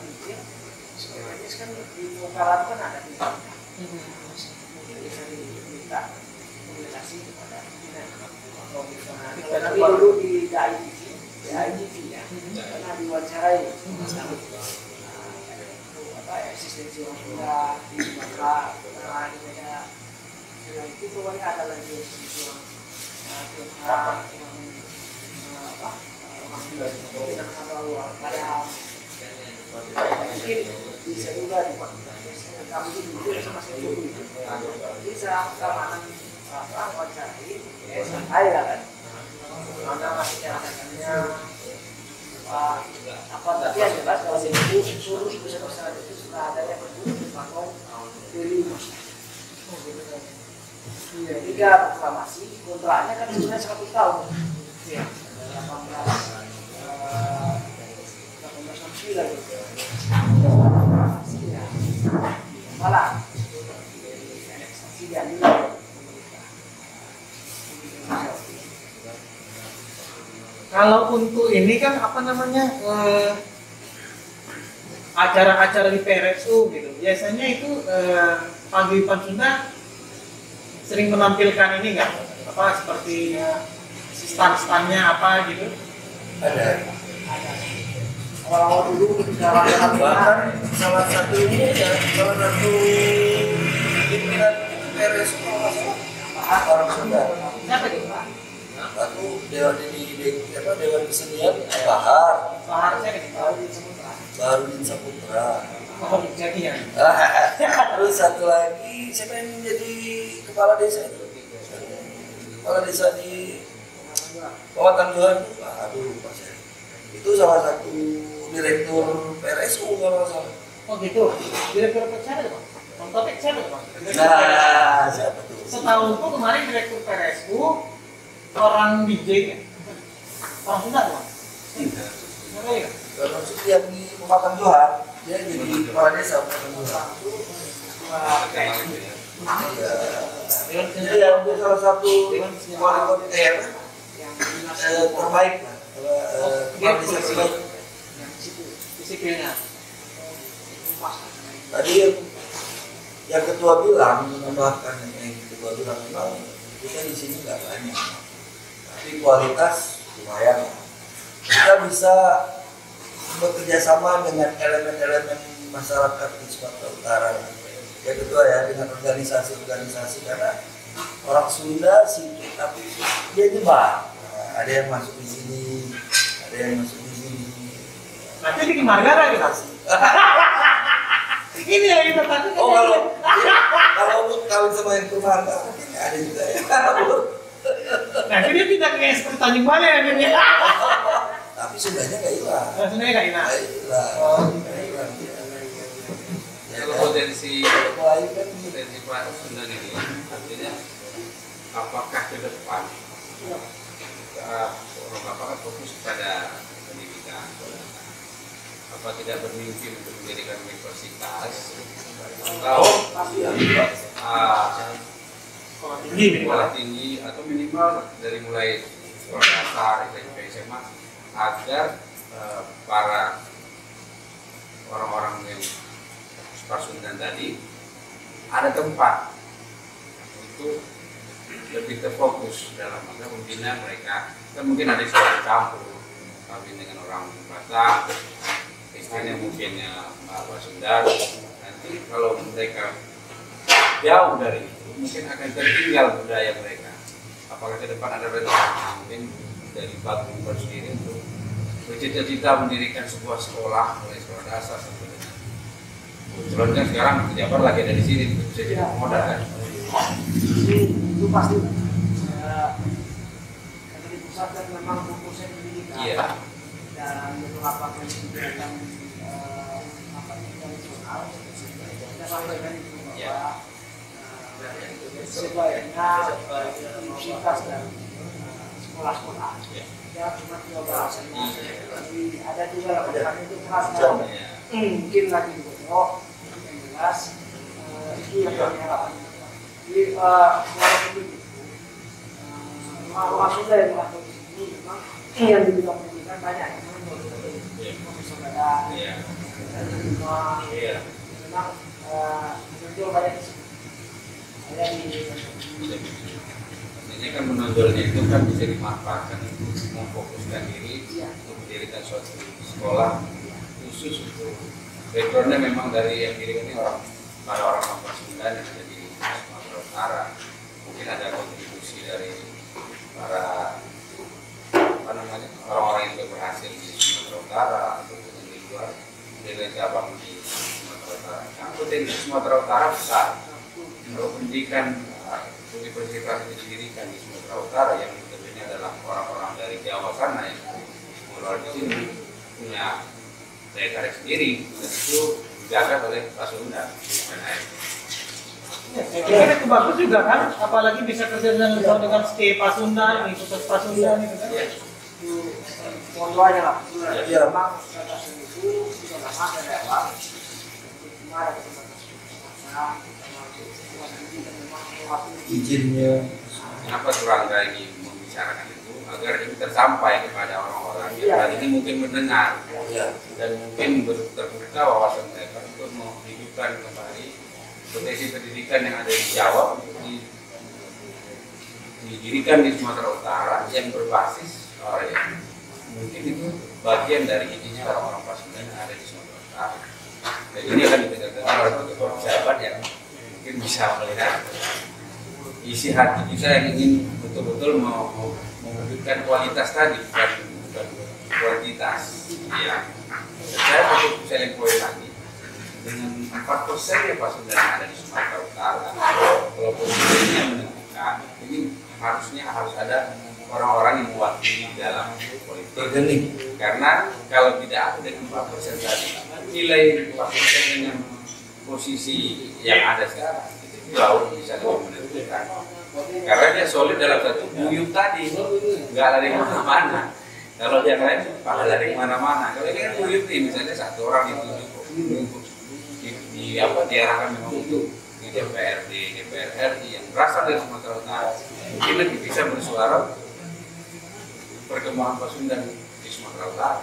sebenarnya kan di Nukara itu kan ada di sana. Mungkin bisa diminta komunikasi kepada pimpinan. Karena dulu di DITV ya, karena diwawancarai eksistensi orang Sunda di Sumatera, di Medan. Itu pokoknya ada lagi eksistensi orang Tionghoa, orang Padang. Mungkin bisa juga kami itu sama saya bisa keamanan wawancari santai lah kan. Mana masih catatannya apa tapi yang jelas kalau itu seluruh besar itu sudah ada yang berdua di platform dari tiga proklamasi kontraknya kan sebenarnya 100 tahun. Iya. 1869 gitu. Malah kalau untuk ini kan apa namanya acara-acara di PRSU gitu. Biasanya itu paguyuban Sunda sering menampilkan ini nggak? Apa seperti stand-standnya apa gitu? Ada. Kalau dulu jalan-jalan Bahkan salah satu ini ya, salah satu pimpinan PRSU kalau nggak salah orang Sunda. Siapa itu? Aku Dewan Kesenian Bahar, Baharnya di Baharudin Saputra. Oh, jadi ya. Terus satu lagi siapa yang menjadi kepala desa itu? Kepala desa di Kawatan Johan, aduh lupa saya. Itu salah satu direktur PRSU kalau nggak salah. Oh gitu. Direktur siapa tuh, Pak? Bang Topik siapa tuh, Pak? Nah, siapa tuh? Setahunku kemarin direktur PRSU orang DJ kan? Orang Sunda tuh, Pak? Siapa ya? Kalau yang di Kawatan Johan, dia jadi kepala desa Kawatan Johan. Iya, dia salah satu wali kota terbaik lah. Dia Kepala desa terbaik. disiplinnya. Tadi yang ketua bilang menambahkan yang ketua bilang memang kita di sini nggak banyak, tapi kualitas lumayan. Kita bisa bekerja sama dengan elemen-elemen masyarakat di Sumatera Utara. Ya ketua ya dengan organisasi-organisasi karena orang Sunda sih, tapi dia nyebar. Nah, ada yang masuk di sini, ada yang masuk di sini. Nanti bikin margara gitu. Ini yang kita takutkan. Oh kalau lu kawin sama yang keluarga mungkin ada juga ya. Nah, dia pindah ke yang seperti Tanjung Balai akhirnya. Tapi Sundanya nggak hilang. Sebenarnya nggak enak. Nggak hilang. Oh. Nggak hilang. Ya, Kalau kan? potensi Mulai kan Pak Sunda ini artinya apakah ke depan orang apakah fokus pada pendidikan, apa tidak bermimpi untuk mendirikan universitas atau sekolah tinggi atau minimal dari mulai sekolah dasar SMP SMA agar para orang-orang yang Pasundan tadi ada tempat untuk lebih terfokus dalam membina mereka. Kan mungkin ada sekolah campur kawin dengan orang Batak, istrinya mungkin Pasundan. Nanti kalau mereka jauh dari itu mungkin akan tertinggal budaya mereka. Apakah ke depan ada rencana mungkin dari Pak Gubernur sendiri untuk bercita-cita mendirikan sebuah sekolah mulai sekolah dasar sampai dengan kebetulan kan sekarang Jabar lagi ada di sini bisa jadi modal kan? Itu pasti. Karena di pusat kan memang fokusnya pendidikan. Iya. Dan beberapa kegiatan internasional kita sampaikan itu bahwa sebaiknya universitas dan sekolah-sekolah ya cuma 12 tapi ada juga yang itu khasnya mungkin lagi digodok yang jelas itu yang kami harapkan. Jadi walaupun begitu rumah Sunda yang melakukan ini memang yang di bidang pendidikan banyak yang memang muncul banyak ada di Ini kan menonjolnya itu kan bisa dimanfaatkan untuk memfokuskan diri untuk mendirikan suatu sekolah khusus untuk backgroundnya memang dari yang diri ini para orang Pasundan yang ada di Sumatera Utara. Mungkin ada kontribusi dari para orang-orang yang sudah berhasil di Sumatera Utara atau di luar dari cabang di Sumatera Utara. Yang penting di Sumatera Utara besar. Kalau pendidikan universitas didirikan di Sumatera Utara yang notabene adalah orang-orang dari Jawa sana yang mulai di sini punya daya tarik sendiri dan itu dijaga oleh Pasundan. Saya kira itu bagus juga kan, apalagi bisa kerja dengan stay Pasundan, Universitas Pasundan itu kan. Keduanya lah. Iya. Memang atas itu sudah lama dari awal. Cuma ada izinnya. Kenapa Turangga ini membicarakan itu agar ini tersampai kepada orang-orang yang hari ini mungkin mendengar dan mungkin terbuka wawasan mereka untuk menghidupkan kembali potensi pendidikan yang ada di Jawa untuk didirikan di Sumatera Utara yang berbasis yang mungkin itu bagian dari intinya orang-orang Pasundan yang ada di Sumatera Utara. Dan ini akan ditegakkan oleh beberapa pejabat yang mungkin bisa melihat isi hati kita yang ingin betul-betul mewujudkan kualitas tadi, bukan kuantitas. Ya, saya perlu selling point lagi dengan 4% ya Pasundan yang ada di Sumatera Utara. Kalau posisinya menentukan, ini harusnya harus ada orang-orang yang mewakili dalam politik. Karena kalau tidak ada dengan 4% tadi, nilai 4% dengan posisi yang ada sekarang itu jauh bisa lebih menentukan. Karena dia solid dalam satu buyut tadi, nggak lari kemana-mana. Kalau yang lain pada lari kemana-mana. Kalau ini kan buyut nih, misalnya satu orang ditunjuk diarahkan memang untuk di DPRD, DPR RI yang berasal dari Sumatera Utara, mungkin lebih bisa bersuara perkembangan Pasundan di Sumatera Utara.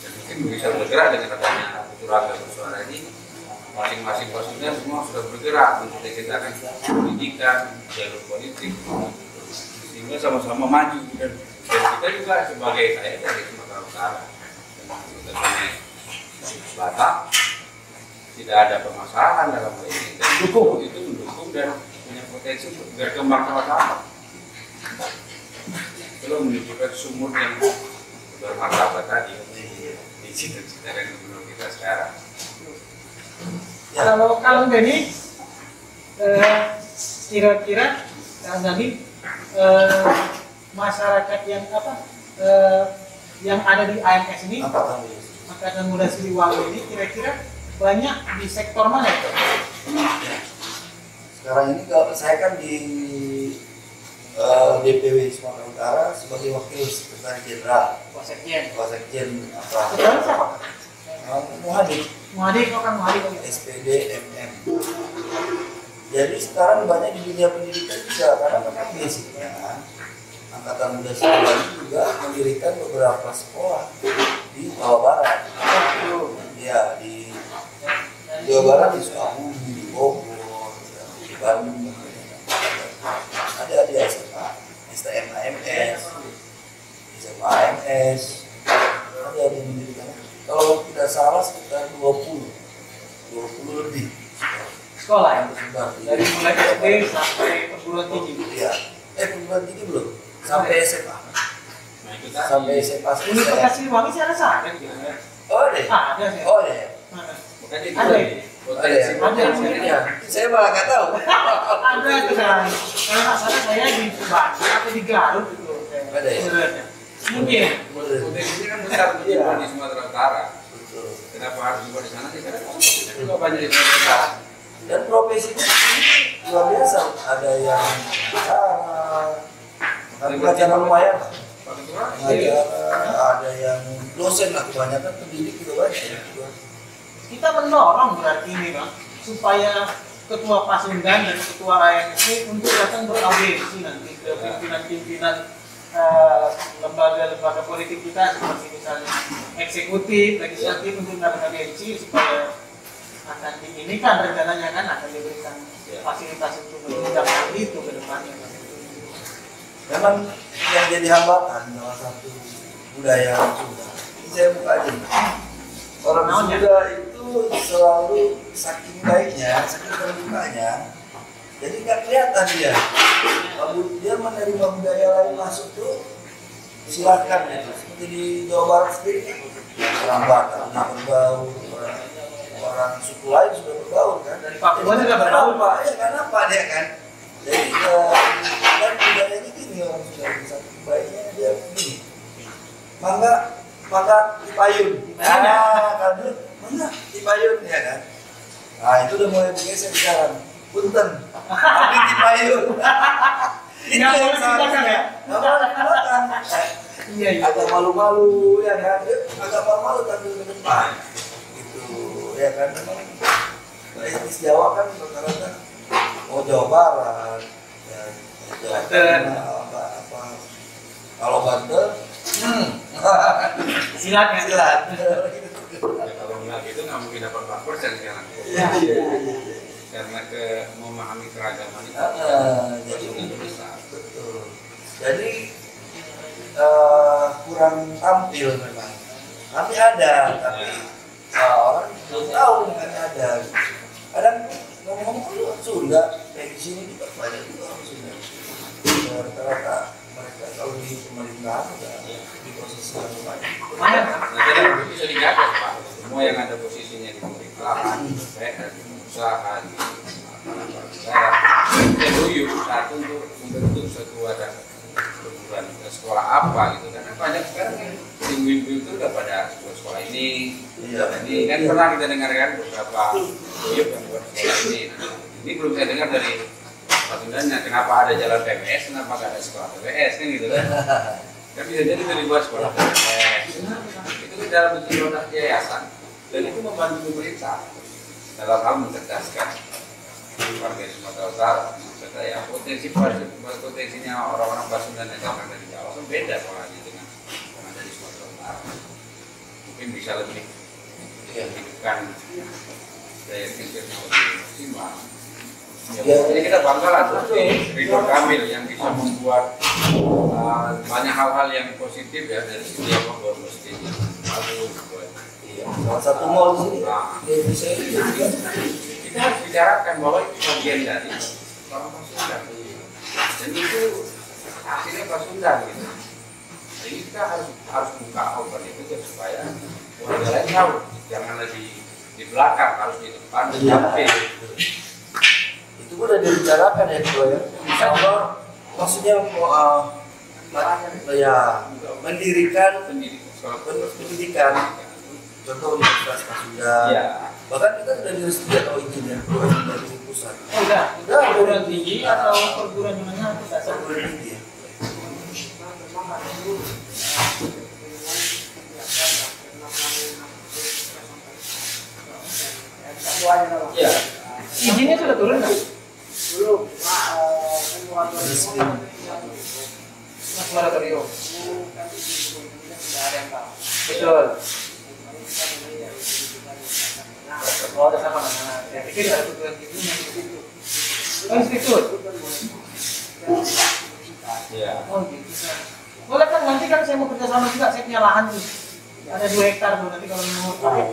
Dan mungkin bisa bergerak dengan adanya Turangga bersuara ini. Masing-masing Pasundan semua sudah bergerak untuk menciptakan pendidikan, jalur politik, sehingga sama-sama maju. Dan kita juga sebagai saya dari Sumatera Utara, teman-teman Batak, tidak ada permasalahan dalam hal ini. Dan mendukung dan punya potensi untuk berkembang sama-sama. Kalau menunjukkan sumur yang bermartabat tadi di cita-cita dan gubernur kita sekarang. Kalau Benny, kira-kira tadi masyarakat yang yang ada di AMS ini, Angkatan Muda Siliwangi ini kira-kira banyak di sektor mana? Sekarang ini kalau saya kan di DPW Sumatera Utara sebagai wakil sekretaris jenderal. Wasekjen apa? Muhadik SPD MM. Jadi sekarang banyak di dunia pendidikan juga karena memang basicnya Angkatan Muda Siliwangi juga mendirikan beberapa sekolah di Jawa Barat. Ya di Jawa Barat, di Sukabumi, di Bogor, di Bandung. Ada di SMA, STM AMS, SMA AMS, ada yang mendirikan. Kalau tidak salah sekitar 20 lebih sekolah yang tersebar dari mulai SD sampai perguruan tinggi. Iya, perguruan tinggi belum, sampai SMA. Sampai SMA. Universitas Siliwangi sih ada sana gitu. Oh deh. Ada sih. Oh deh. Makanya Ada. Saya malah nggak tahu. Ada itu kan. Kalau nggak salah saya di Bandung atau di Garut gitu. Ada ya? Mungkin. Potensi kan besar di Sumatera Utara. Betul. Kenapa harus dibuat di sana? Karena juga banyak di Sumatera Utara. Dan profesinya luar biasa. Ada yang pengacara lumayan. Ada yang dosen lah, kebanyakan pendidik juga banyak. Kita mendorong berarti ini Bang, supaya ketua Pasundan dan ketua AMS ini untuk datang beraudiensi nanti ke pimpinan-pimpinan lembaga-lembaga politik kita seperti misalnya eksekutif, legislatif untuk melakukan audiensi supaya akan ini kan rencananya kan akan diberikan fasilitas untuk menunjang hal itu ke depannya. Memang yang jadi hambatan salah satu budaya Sunda. Ini saya buka aja. Orang Sunda itu selalu saking baiknya, saking terbukanya, jadi nggak kelihatan dia. Kalau dia menerima budaya lain masuk tuh, silakan gitu. Seperti di Jawa Barat sendiri, orang Batak sudah bergaul, orang suku lain sudah bergaul kan. Dari Papua juga bergaul Pak. Ya kenapa dia kan? Jadi dan budayanya gini orang Sunda, saking baiknya dia begini. Mangga dipayun. Nah, kan mana dipayun ya kan? Nah, itu udah mulai bergeser sekarang. Punten. Tapi dipayun. Itu yang salah ya. Belakang. Iya. Agak malu-malu ya kan? Agak malu-malu tampil ke depan. Gitu ya kan? Memang etnis Jawa kan rata-rata Jawa Barat, Jawa Tengah, Kalau bandel, Silat ya. silat. Ya, kalau nggak gitu nggak mungkin dapat 4% sekarang. Iya. Karena memahami keragaman itu Jadi itu besar. betul. Jadi kurang tampil memang. Tapi ada, tapi orang belum tahu makanya ada. Kadang ngomong-ngomong lu Sunda, kayak di sini juga banyak juga orang Sunda. Rata-rata mereka kalau di pemerintahan udah di posisi yang lumayan. Lumayan. Nah, jadi itu bisa digagas Pak. Semua yang ada posisinya di pemerintahan, DPR, di usaha, di negara, MOU satu untuk membentuk suatu wadah perguruan sekolah apa gitu kan. Banyak sekarang yang ibu-ibu itu udah pada sekolah ini. Iya. Jadi kan pernah kita dengarkan beberapa ibu yang buat sekolah ini. Nah, ini belum saya dengar dari Pak Sundanya, kenapa ada jalan PBS, kenapa nggak ada sekolah PBS kan gitu kan. Kan bisa jadi itu dibuat sekolah PBS. Itu kan dalam bentuk wadah yayasan dan itu membantu pemerintah dalam hal mencerdaskan warga di Sumatera Utara. Maksudnya ya potensinya orang-orang Pasundan yang datang dari Jawa kan beda polanya dengan yang ada di Sumatera Utara. Mungkin bisa lebih menghidupkan daya pikir yang lebih maksimal. Ya, jadi kita bangga lah tuh Ridwan Kamil yang bisa membuat banyak hal-hal yang positif ya dari segi apa buat mestinya. Iya. Salah satu mall di sini di Indonesia ini juga Kita harus bicarakan bahwa itu bagian dari orang Pasundan dan itu hasilnya Pasundan gitu. Jadi kita harus buka open itu supaya orang lain tahu, jangan lagi di belakang, harus di depan dan samping. itu udah dibicarakan ya Bro ya. Insya Allah maksudnya ya mendirikan pendidikan contoh Universitas Pasundan. Iya. Bahkan kita sudah direstui atau izin ya dari pusat. Udah perguruan tinggi atau perguruan menengah itu dasar. Perguruan tinggi ya. Iya. Izinnya sudah turun nggak? Belum. Mas moratorium. Betul. Oh, ada sama dengan saya pikir ada perguruan tingginya. Oh, institut. Iya. Oh, gitu. Boleh kan nanti kan saya mau kerja sama juga, saya punya lahan nih. Ada 2 hektar tuh, nanti kalau mau pakai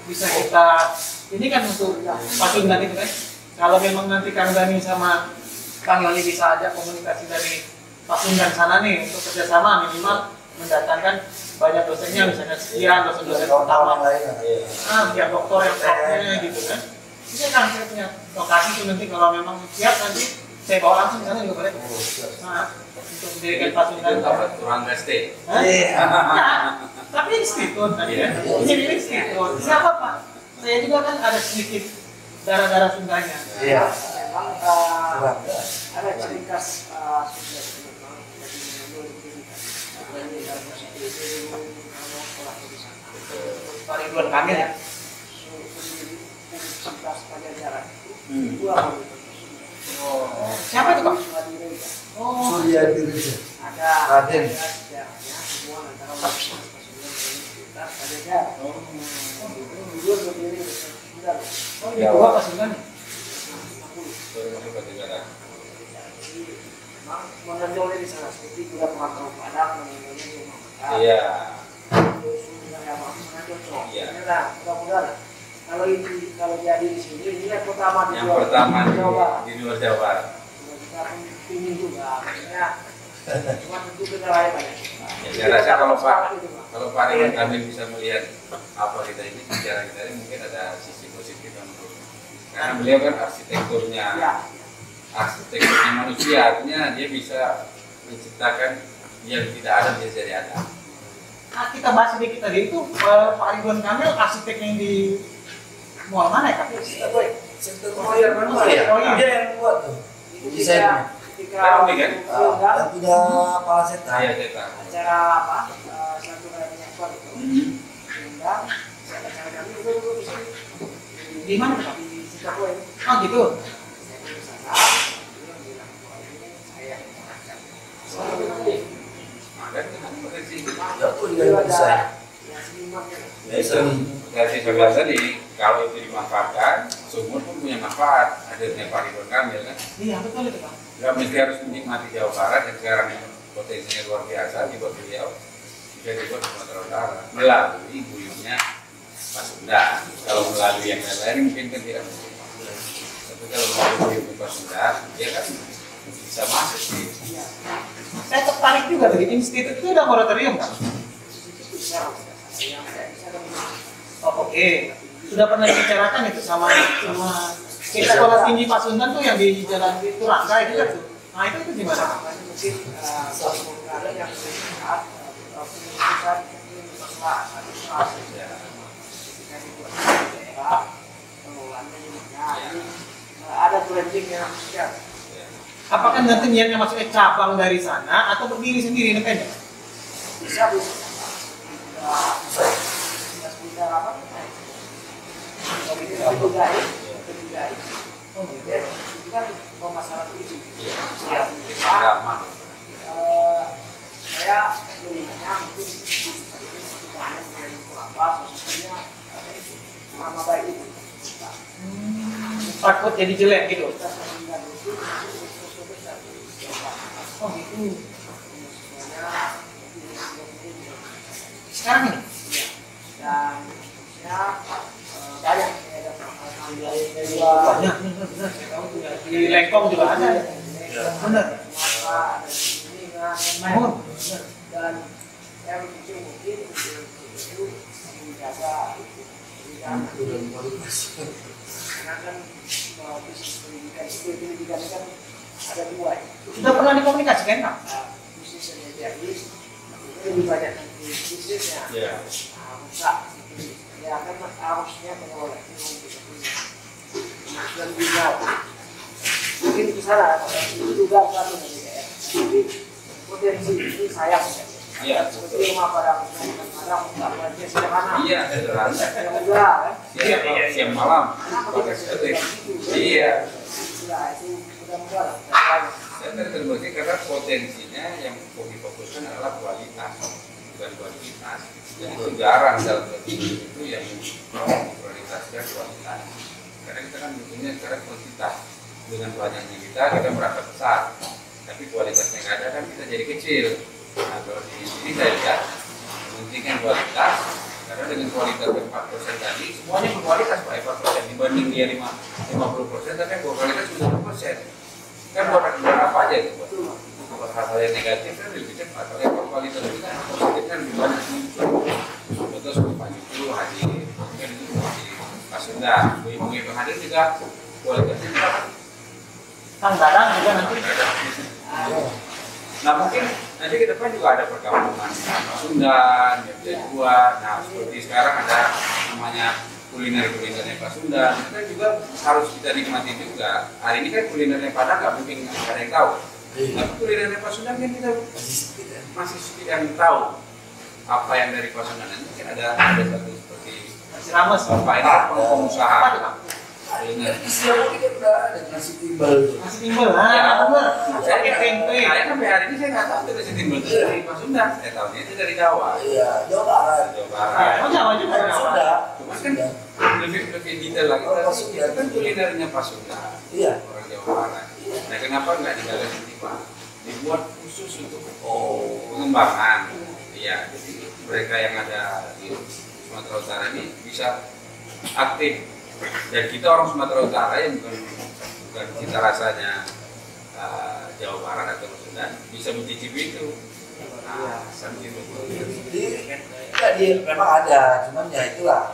bisa kita ini kan untuk Pasundan itu kan. Kalau memang nanti Kang Dani sama Kang Yoni bisa ajak komunikasi dari Pasundan sana nih untuk kerjasama minimal mendatangkan banyak dosennya, misalnya sekian dosen-dosen pertama, biar doktor yang topnya gitu kan. Ini kan saya punya lokasi tuh nanti kalau memang siap nanti saya bawa langsung ke sana juga boleh. Nah, untuk mendirikan Pasundan. Kurang reste. Tapi institut tadi kan, ini institut. Siapa Pak? Saya juga kan ada sedikit darah-darah Sundanya. Iya. Memang ada ciri khas Sunda itu memang Pak Ridwan Kamil ya. Universitas Pajajaran itu Siapa itu Pak? Oh, Surya Dirja. ada Raden. sejarahnya hubungan antara Universitas Pasundan dan Universitas Pajajaran. Dua berdiri bersama. oh ini dua Pasundan. Memang menonjolnya di sana seperti kuda pemantau Padang, menonjolnya di rumah Padang. Iya. Iya. Inilah mudah-mudahan kalau jadi di sini ini yang pertama di Yang pertama Jawa. di luar Jawa. Kita pun ingin juga, maksudnya cuma tentu kita lain banyak. Ya, saya rasa kalau Pak Ridwan Kamil bisa melihat apa kita ini sejarah kita ini mungkin ada sisi positif untuk karena beliau kan arsitekturnya manusia, artinya dia bisa menciptakan yang tidak ada bisa jadi ada. Nah, kita bahas sedikit tadi itu Pak Ridwan Kamil arsitek yang di mall mana ya Kak? Sektor Royer memang ya. Dia yang buat tuh. Desainnya. Ketika Kan? Yang punya kepala setan. Iya, cetak. acara apa satu kali ekspor itu undang acara kami itu dulu di sini Di mana Pak? di Singapura ini Oh gitu. saya kok juga bisa. Ya seniman ya. Bisa. Dari sebelah tadi, kalau itu dimanfaatkan, sumur pun punya manfaat. Hadirnya Pak Ridwan Kamil kan. Iya betul itu Pak. Nggak mesti harus menikmati Jawa Barat yang sekarang yang potensinya luar biasa dibuat beliau bisa dibuat di Sumatera Utara melalui guyurnya Pak Sunda. Kalau melalui yang lain mungkin kan tidak mungkin. Tapi kalau melalui guyurnya Pak Sunda, dia kan bisa masuk sih. Saya tertarik juga dari institut itu ada moratorium kan? Oh, oke. Sudah pernah dibicarakan itu sama kita sekolah tinggi Pasundan tuh yang di jalan itu Rangka itu kan tuh. Nah itu gimana Pak? Mungkin ada yang melihat pendidikan ada branding yang spesial. Apakah nanti niatnya maksudnya cabang dari sana atau berdiri sendiri independen? Bisa bisa apa? Itu guys. Oh, itu kan pemasaran itu. Ya, saya melihatnya mungkin dari kelapa, sosoknya nama baik itu. Takut jadi jelek gitu. Oh gitu. Sekarang ini? Dan ya banyak Banyak, benar. Saya tahu juga di Lengkong juga ada. Benar. Dan yang berpikir mungkin itu menjaga karena kan bisnis pendidikan kan ada dua ya. Sudah pernah dikomunikasikan Pak? Bisnis yang jadi lebih banyak nanti bisnisnya rusak ya kan harusnya mengelola dan juga mungkin ke sana itu juga satu dari daerah tapi potensi ini sayang Iya, seperti rumah padang banjir sederhana iya, sederhana. yang mudah kan Siang malam pakai listrik. Iya. sudah itu sudah mudah lah Dan terbukti karena potensinya yang difokuskan adalah kualitas, bukan kuantitas. Jadi itu jarang dalam strategi itu yang prioritaskan kualitas. Karena kita kan butuhnya sekarang kuantitas. Dengan banyaknya kita merasa besar, tapi kualitasnya nggak ada kan kita jadi kecil. Nah kalau di sini saya lihat mementingkan kualitas, karena dengan kualitas 4% tadi semuanya berkualitas Pak 4% dibanding dia 50%, tapi yang berkualitas 70%. Kan buat apa aja itu buat hal-hal yang negatif kan lebih cepat, kalau yang berkualitas kita positif kan lebih banyak muncul. Contoh seperti Pak Yusuf hadir, kan itu di Pak Sunda, ibu itu hadir juga kualitasnya juga. Kang Dadang juga nanti. Nah mungkin nanti ke depan juga ada perkampungan Pasundan, yang bisa dibuat. Nah seperti sekarang ada namanya kuliner-kulinernya Pasundan, itu kan juga harus kita nikmati juga. Hari ini kan kulinernya Padang nggak mungkin ada yang tahu. Tapi kulinernya Pasundan kan kita masih sedikit yang tahu apa yang dari Pasundan. Mungkin ada satu seperti Rames. Bapak ini kan pengusaha Apa tuh Pak? kuliner. Siapa ini kan udah ada nasi timbal. Nasi timbel, nah benar. Pakai tempe. Saya sampai hari ini saya nggak tahu itu nasi timbel itu dari Pasundan. Saya tahunya itu dari Jawa. Iya, Jawa Barat. Jawa Barat. Oh Jawa juga. Sudah. Cuma kan lebih detail lagi. Itu kan kulinernya Pasundan. Iya. Orang Jawa Barat. Nah kenapa nggak digagas sendiri Pak? Dibuat khusus untuk pengembangan. Iya. Jadi mereka yang ada di Sumatera Utara ini bisa aktif. Dan kita orang Sumatera Utara yang bukan cita rasanya Jawa Barat atau Pasundan bisa mencicipi itu. Nah, sambil Jadi memang ada, cuman ya itulah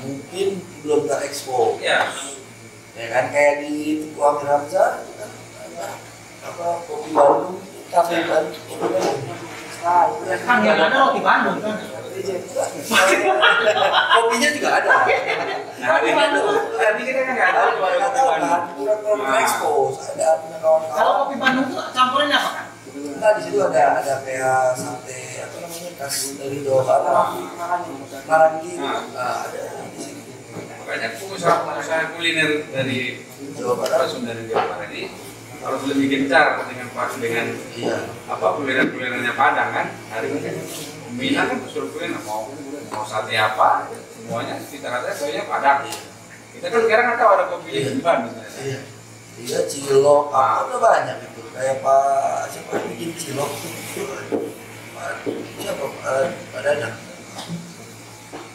mungkin belum terekspos. ya, Ya kan kayak di Tuku Amir Hamzah itu kan ada apa kopi Bandung, kafe Bandung. Kang yang ada roti Bandung kan. Kopinya juga ada. nah di tadi kita kan nggak tahu kalau Nggak tahu kan, kurang terekspos. Ada punya kawan-kawan. Kalau kopi Bandung itu campurannya apa kan? Nah di situ ada kayak sate apa namanya khas dari Jawa Barat, Marangi, ada di situ. makanya pengusaha kuliner dari Jawa Barat. Pasundan dan Jawa Barat ini harus lebih gencar dengan Iya. apa kuliner-kulinernya Padang kan hari ini kan Minang kan usul kuliner mau sate apa, semuanya kita rata soalnya Padang. Kita kan sekarang nggak tahu ada kopi Jemban misalnya. Iya, cilok, apa udah banyak itu. Kayak Pak siapa yang bikin cilok? Siapa? Pak Dadang.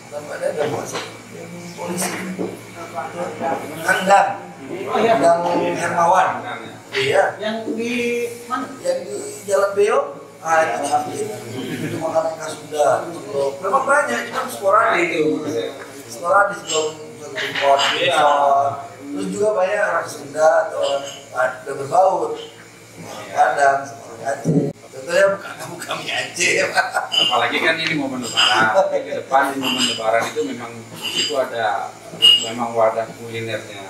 Bukan Pak Dadang, masuk yang polisi. Kandang. Oh iya. Kandang Hermawan. Iya. Yang di mana? Yang di Jalan Beong. Itu makanan khas Sunda. Cilok. Memang banyak, itu sporadis itu. Sporadis belum import. Terus juga banyak orang Sunda atau orang berbaur, Padang, orang Aceh. Contohnya bukan kami Aceh. Apalagi kan ini momen Lebaran. Ke depan momen Lebaran itu memang itu ada memang wadah kulinernya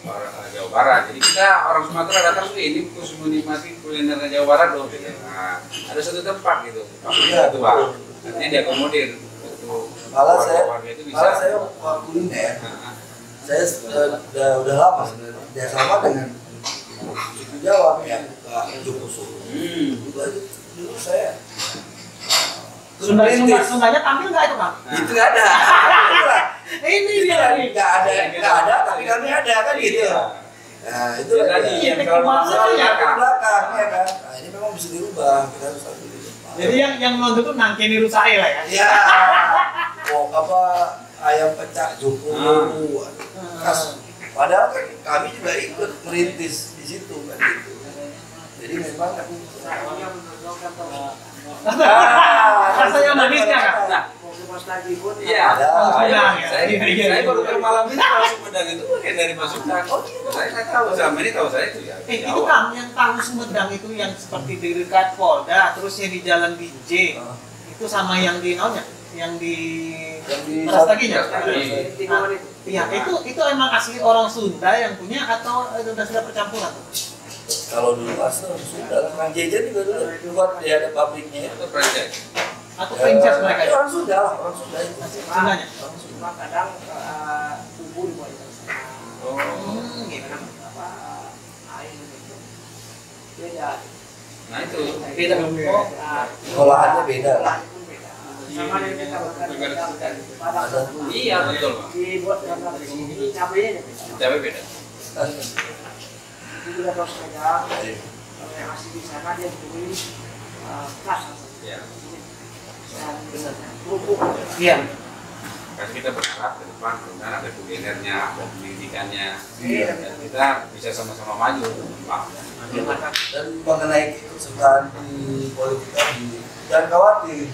orang Jawa Barat. Jadi kita orang Sumatera datang tuh ini khusus menikmati kulinernya Jawa Barat loh. Nah, ada satu tempat gitu. Iya, itu Pak. Nanti diakomodir. Malah bisa. saya kuliner. Saya udah lama sebenarnya dia sama dengan suku Jawa yang buka Joko Solo. Dulu saya Sundanya tampil nggak itu Kang? itu nggak ada. Ini dia nih. Nggak ada, tapi kami ada kan gitu. Nah itu tadi yang kalau selalu ya, ke belakang ya kan. Nah ini memang bisa dirubah, kita harus ambil. Jadi yang nonton tuh nangkeni rusae lah ya. Iya. Apa ayam pecah Joko khas. Padahal kan kami juga ikut merintis di situ kan gitu. Jadi memang rasanya manisnya kan? Iya. Saya baru tahu malam ini kalau Sumedang itu bagian dari Pasundan. Saya tahu sama ini tahu saya itu ya. Itu kan yang tahu Sumedang itu yang seperti di dekat Polda, terus yang di Jalan DJ. Itu sama yang di namanya, yang di Rastaginya. Iya, itu emang asli orang Sunda yang punya atau sudah percampuran? kalau dulu asal Sunda, Kang Jejen juga dulu buat dia ada pabriknya. Itu franchise. Atau franchise mereka? Orang Sunda lah, orang Sunda itu. Sundanya? Cuma kadang bumbu dibuat itu. Gitu. Air gitu. Beda. Nah itu. Beda dong. Olahannya beda lah. Sama yang kita makan di Padang. Iya betul Pak. Dibuat dalam ini cabenya beda. Cabai beda. Itu juga proses Padang. Kalau yang asli di sana dia beli khas. Ya. Kerupuk. Iya. Kasih kita berharap ke depan mudah-mudahan ada kulinernya, ada pendidikannya, dan kita bisa sama-sama maju, Pak. Dan mengenai keikutsertaan di politik tadi, jangan khawatir.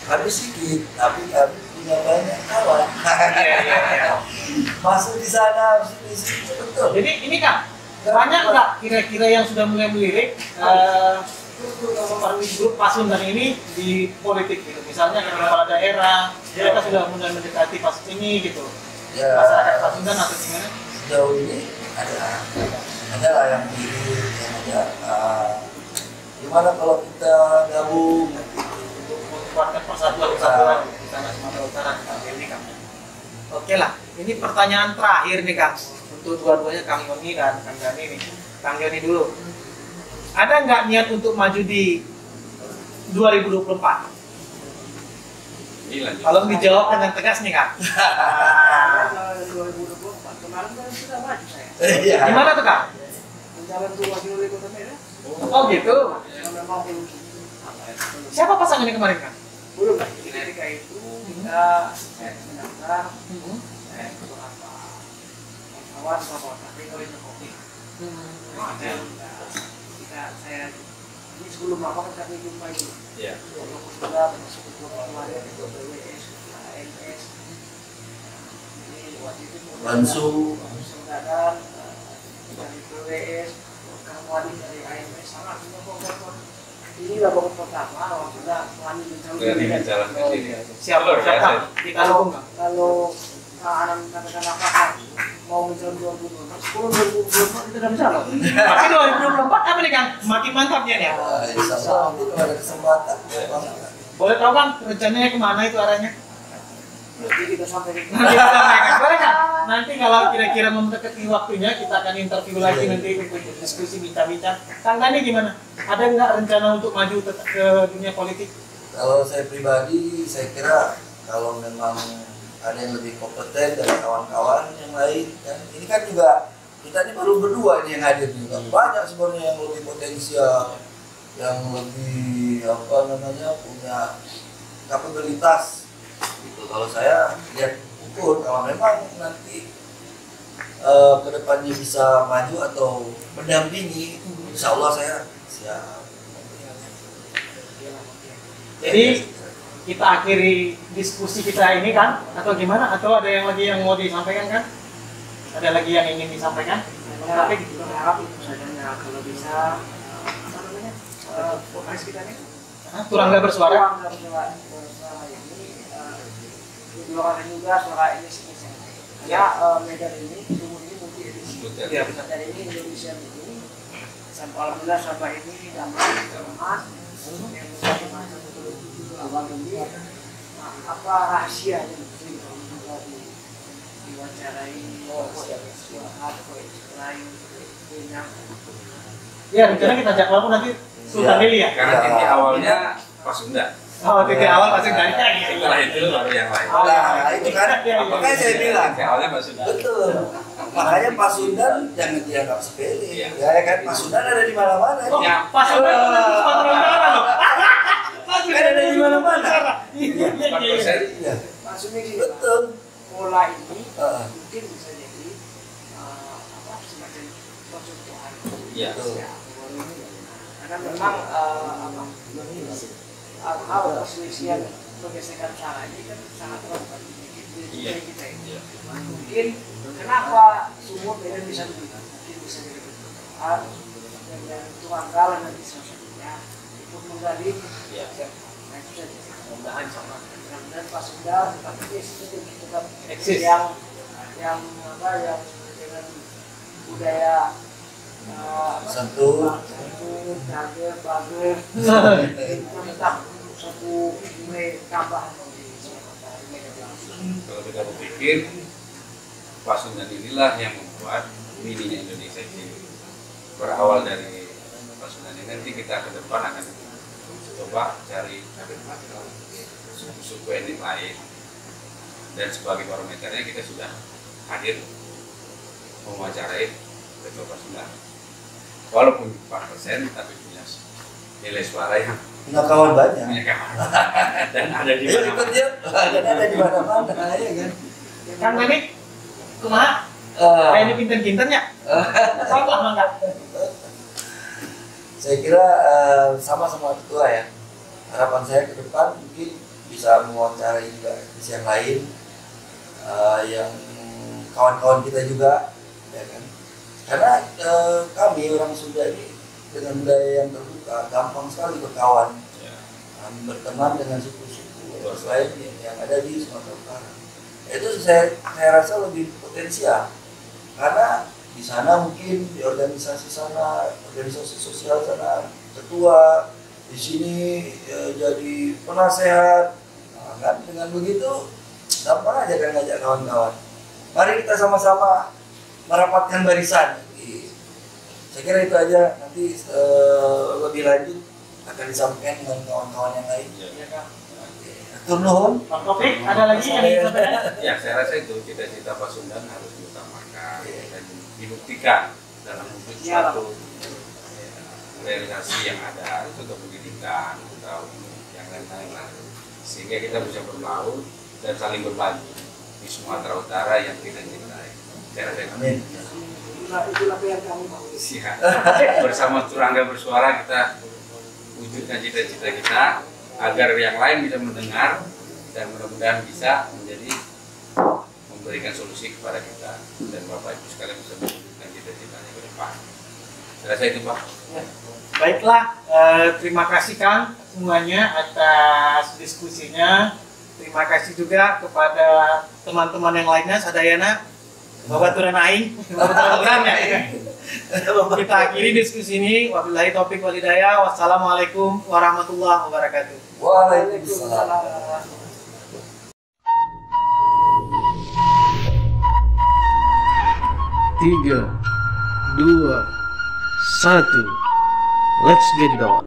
Kami sedikit, tapi kami punya banyak kawan. Masuk di sana, masuk di sini, betul. Jadi ini Kang, banyak nggak kira-kira yang sudah mulai melirik grup Pasundan ini di politik gitu? Misalnya kepala daerah, mereka sudah mulai mendekati Pasundan ini gitu. Ya, Masyarakat Pasundan atau gimana? sejauh ini ada lah yang diri, yang ada. Gimana kalau kita gabung? Membuatkan persatuan di sana Sumatera Utara ini Kang. Oke lah, ini pertanyaan terakhir nih Kang untuk dua-duanya Kang Yoni dan Kang Gani nih. Kang Yoni dulu, ada nggak niat untuk maju di 2024? Kalau dijawab dengan tegas nih Kang. 2024 kemarin kan sudah maju saya. Iya. Gimana tuh Kang? Menjalan tuh wakil wali kota Medan. Oh gitu. Yang memang belum Siapa pasangannya kemarin Kang? belum lagi ketika itu kita mendaftar beberapa kawan kawan tapi kalau itu kopi kita saya ini sebelum lama kan kami jumpa itu Iya. sudah termasuk kemarin itu BWS AMS ini waktu itu Bansu. Dadan dari BWS Kang Wali dari AMS sangat semua kawan ini lah baru pertama alhamdulillah Wali Berani jalan ke sini. Siapa? Kita dukung Kang. kalau anak katakan apa mau mencalon 2024 itu tidak bisa loh. Tapi 2024 apa nih Kang? Makin mantapnya nih. Insya Allah nanti kalau ada kesempatan. Boleh tahu Kang rencananya kemana itu arahnya? Jadi kita sampai Nanti kita sampaikan. Boleh Kang? Nanti kalau kira-kira mendekati waktunya kita akan interview lagi nanti untuk diskusi bincang-bincang. Kang Gani gimana? Ada nggak rencana untuk maju ke dunia politik? Kalau saya pribadi, saya kira kalau memang ada yang lebih kompeten dari kawan-kawan yang lain, kan ini kan juga kita ini baru berdua ini yang hadir juga. Banyak sebenarnya yang lebih potensial, yang lebih apa namanya punya kapabilitas. Gitu. Kalau saya lihat ukur, kalau memang nanti kedepannya bisa maju atau mendampingi, insya Allah saya siap. Jadi kita akhiri diskusi kita ini kan, atau gimana? Atau ada yang lagi yang mau disampaikan kan? Ada lagi yang ingin disampaikan? Saya berharap itu saja ya, kalau bisa apa namanya podcast kita ini Turangga bersuara. Turangga bersuara ini didoakan juga suara Indonesia. Ya Medan ini sumur ini multi edisi. Iya benar. Dan ini Indonesia ini sampai alhamdulillah sampai ini damai aman. Yang satu macam abang ini apa rahasianya untuk diwawancarai Ya, rencana kita ajak kamu nanti Sultan Lili ya? Karena titik awalnya Pasunda. Oh, titik awal pasti dari Setelah itu baru yang lain. Nah, itu kan makanya saya bilang. Titik awalnya Pasunda. Betul. Makanya Pasundan jangan dianggap sepele. Iya. Ya kan Pasundan ada di mana-mana. Oh, Ya. pas Sultan itu nanti Sumatera Utara loh. Kan ada di mana-mana. Iya. 4%. Iya. maksudnya gini, Betul. pola ini Heeh. mungkin bisa jadi apa semacam percontohan. Iya. Ya, karena memang hal perselisihan pergesekan cara ini kan sangat rawan di Iya. kita ini. Iya. Mungkin kenapa sumur Medan bisa begitu? Mungkin bisa jadi percontohan dan Turangga nanti salah satunya ikut menggali. Iya. Nah itu saja. Mudah-mudahan sama dan Pasunda tapi tetap Eksis. yang apa yang dengan budaya Santun. Jager, bager, tetap satu nilai tambahan di Kalau kita berpikir Pasundan inilah yang membuat mininya Indonesia ini berawal dari Pasundan ini. Nanti kita ke depan akan coba cari suku etnik lain, dan sebagai barometernya kita sudah hadir mewawancarai ketua Pasundan. Walaupun 4% tapi punya nilai suara yang Punya kawan banyak. punya kawan dan ada di Iya, mana-mana. ikut dia. Dan ada di mana-mana, ya kan. Kang Menik, kumaha? Kayak ini pinten-pintennya. Salah mangga. Saya kira sama-sama ketua ya. Harapan saya ke depan mungkin bisa mewawancarai juga yang lain, yang kawan-kawan kita juga, ya kan. Karena kami orang Sunda ini dengan budaya yang terbuka, gampang sekali berkawan, berteman dengan suku-suku lain yang ada di Sumatera Utara. Itu saya rasa lebih potensial, karena di sana mungkin di organisasi sana, organisasi sosial sana ketua, di sini jadi penasehat. Nah, kan dengan begitu gampang aja kan ngajak kawan-kawan. Mari kita sama-sama merapatkan barisan. Saya kira itu aja, nanti lebih lanjut akan disampaikan dengan kawan-kawan yang lain. Iya, Kang. Atur nuhun. Bang Taufik, ada lagi yang ingin disampaikan? Ya, saya rasa itu cita-cita Pasundan harus diutamakan dan dibuktikan dalam wujud suatu realisasi yang ada, untuk pendidikan atau yang lain-lain lah, sehingga kita bisa berbaur dan saling berbagi di Sumatera Utara yang kita cintai. Saya rasa itu. Amin. itulah yang kami mau. Siap. Bersama Turangga Bersuara kita wujudkan cita-cita kita agar yang lain bisa mendengar dan mudah-mudahan bisa menjadi memberikan solusi kepada kita dan Bapak Ibu sekalian bisa mewujudkan cita-citanya ke depan. Saya rasa itu Pak. Ya. Baiklah, terima kasih Kang semuanya atas diskusinya. Terima kasih juga kepada teman-teman yang lainnya, Sadayana, Bapak Turan Aing, Bapak Turan ya. Kita akhiri diskusi ini. Wabillahi taufiq wal hidayah. Wassalamualaikum warahmatullahi wabarakatuh. Waalaikumsalam. 3, 2, 1. Let's get it on.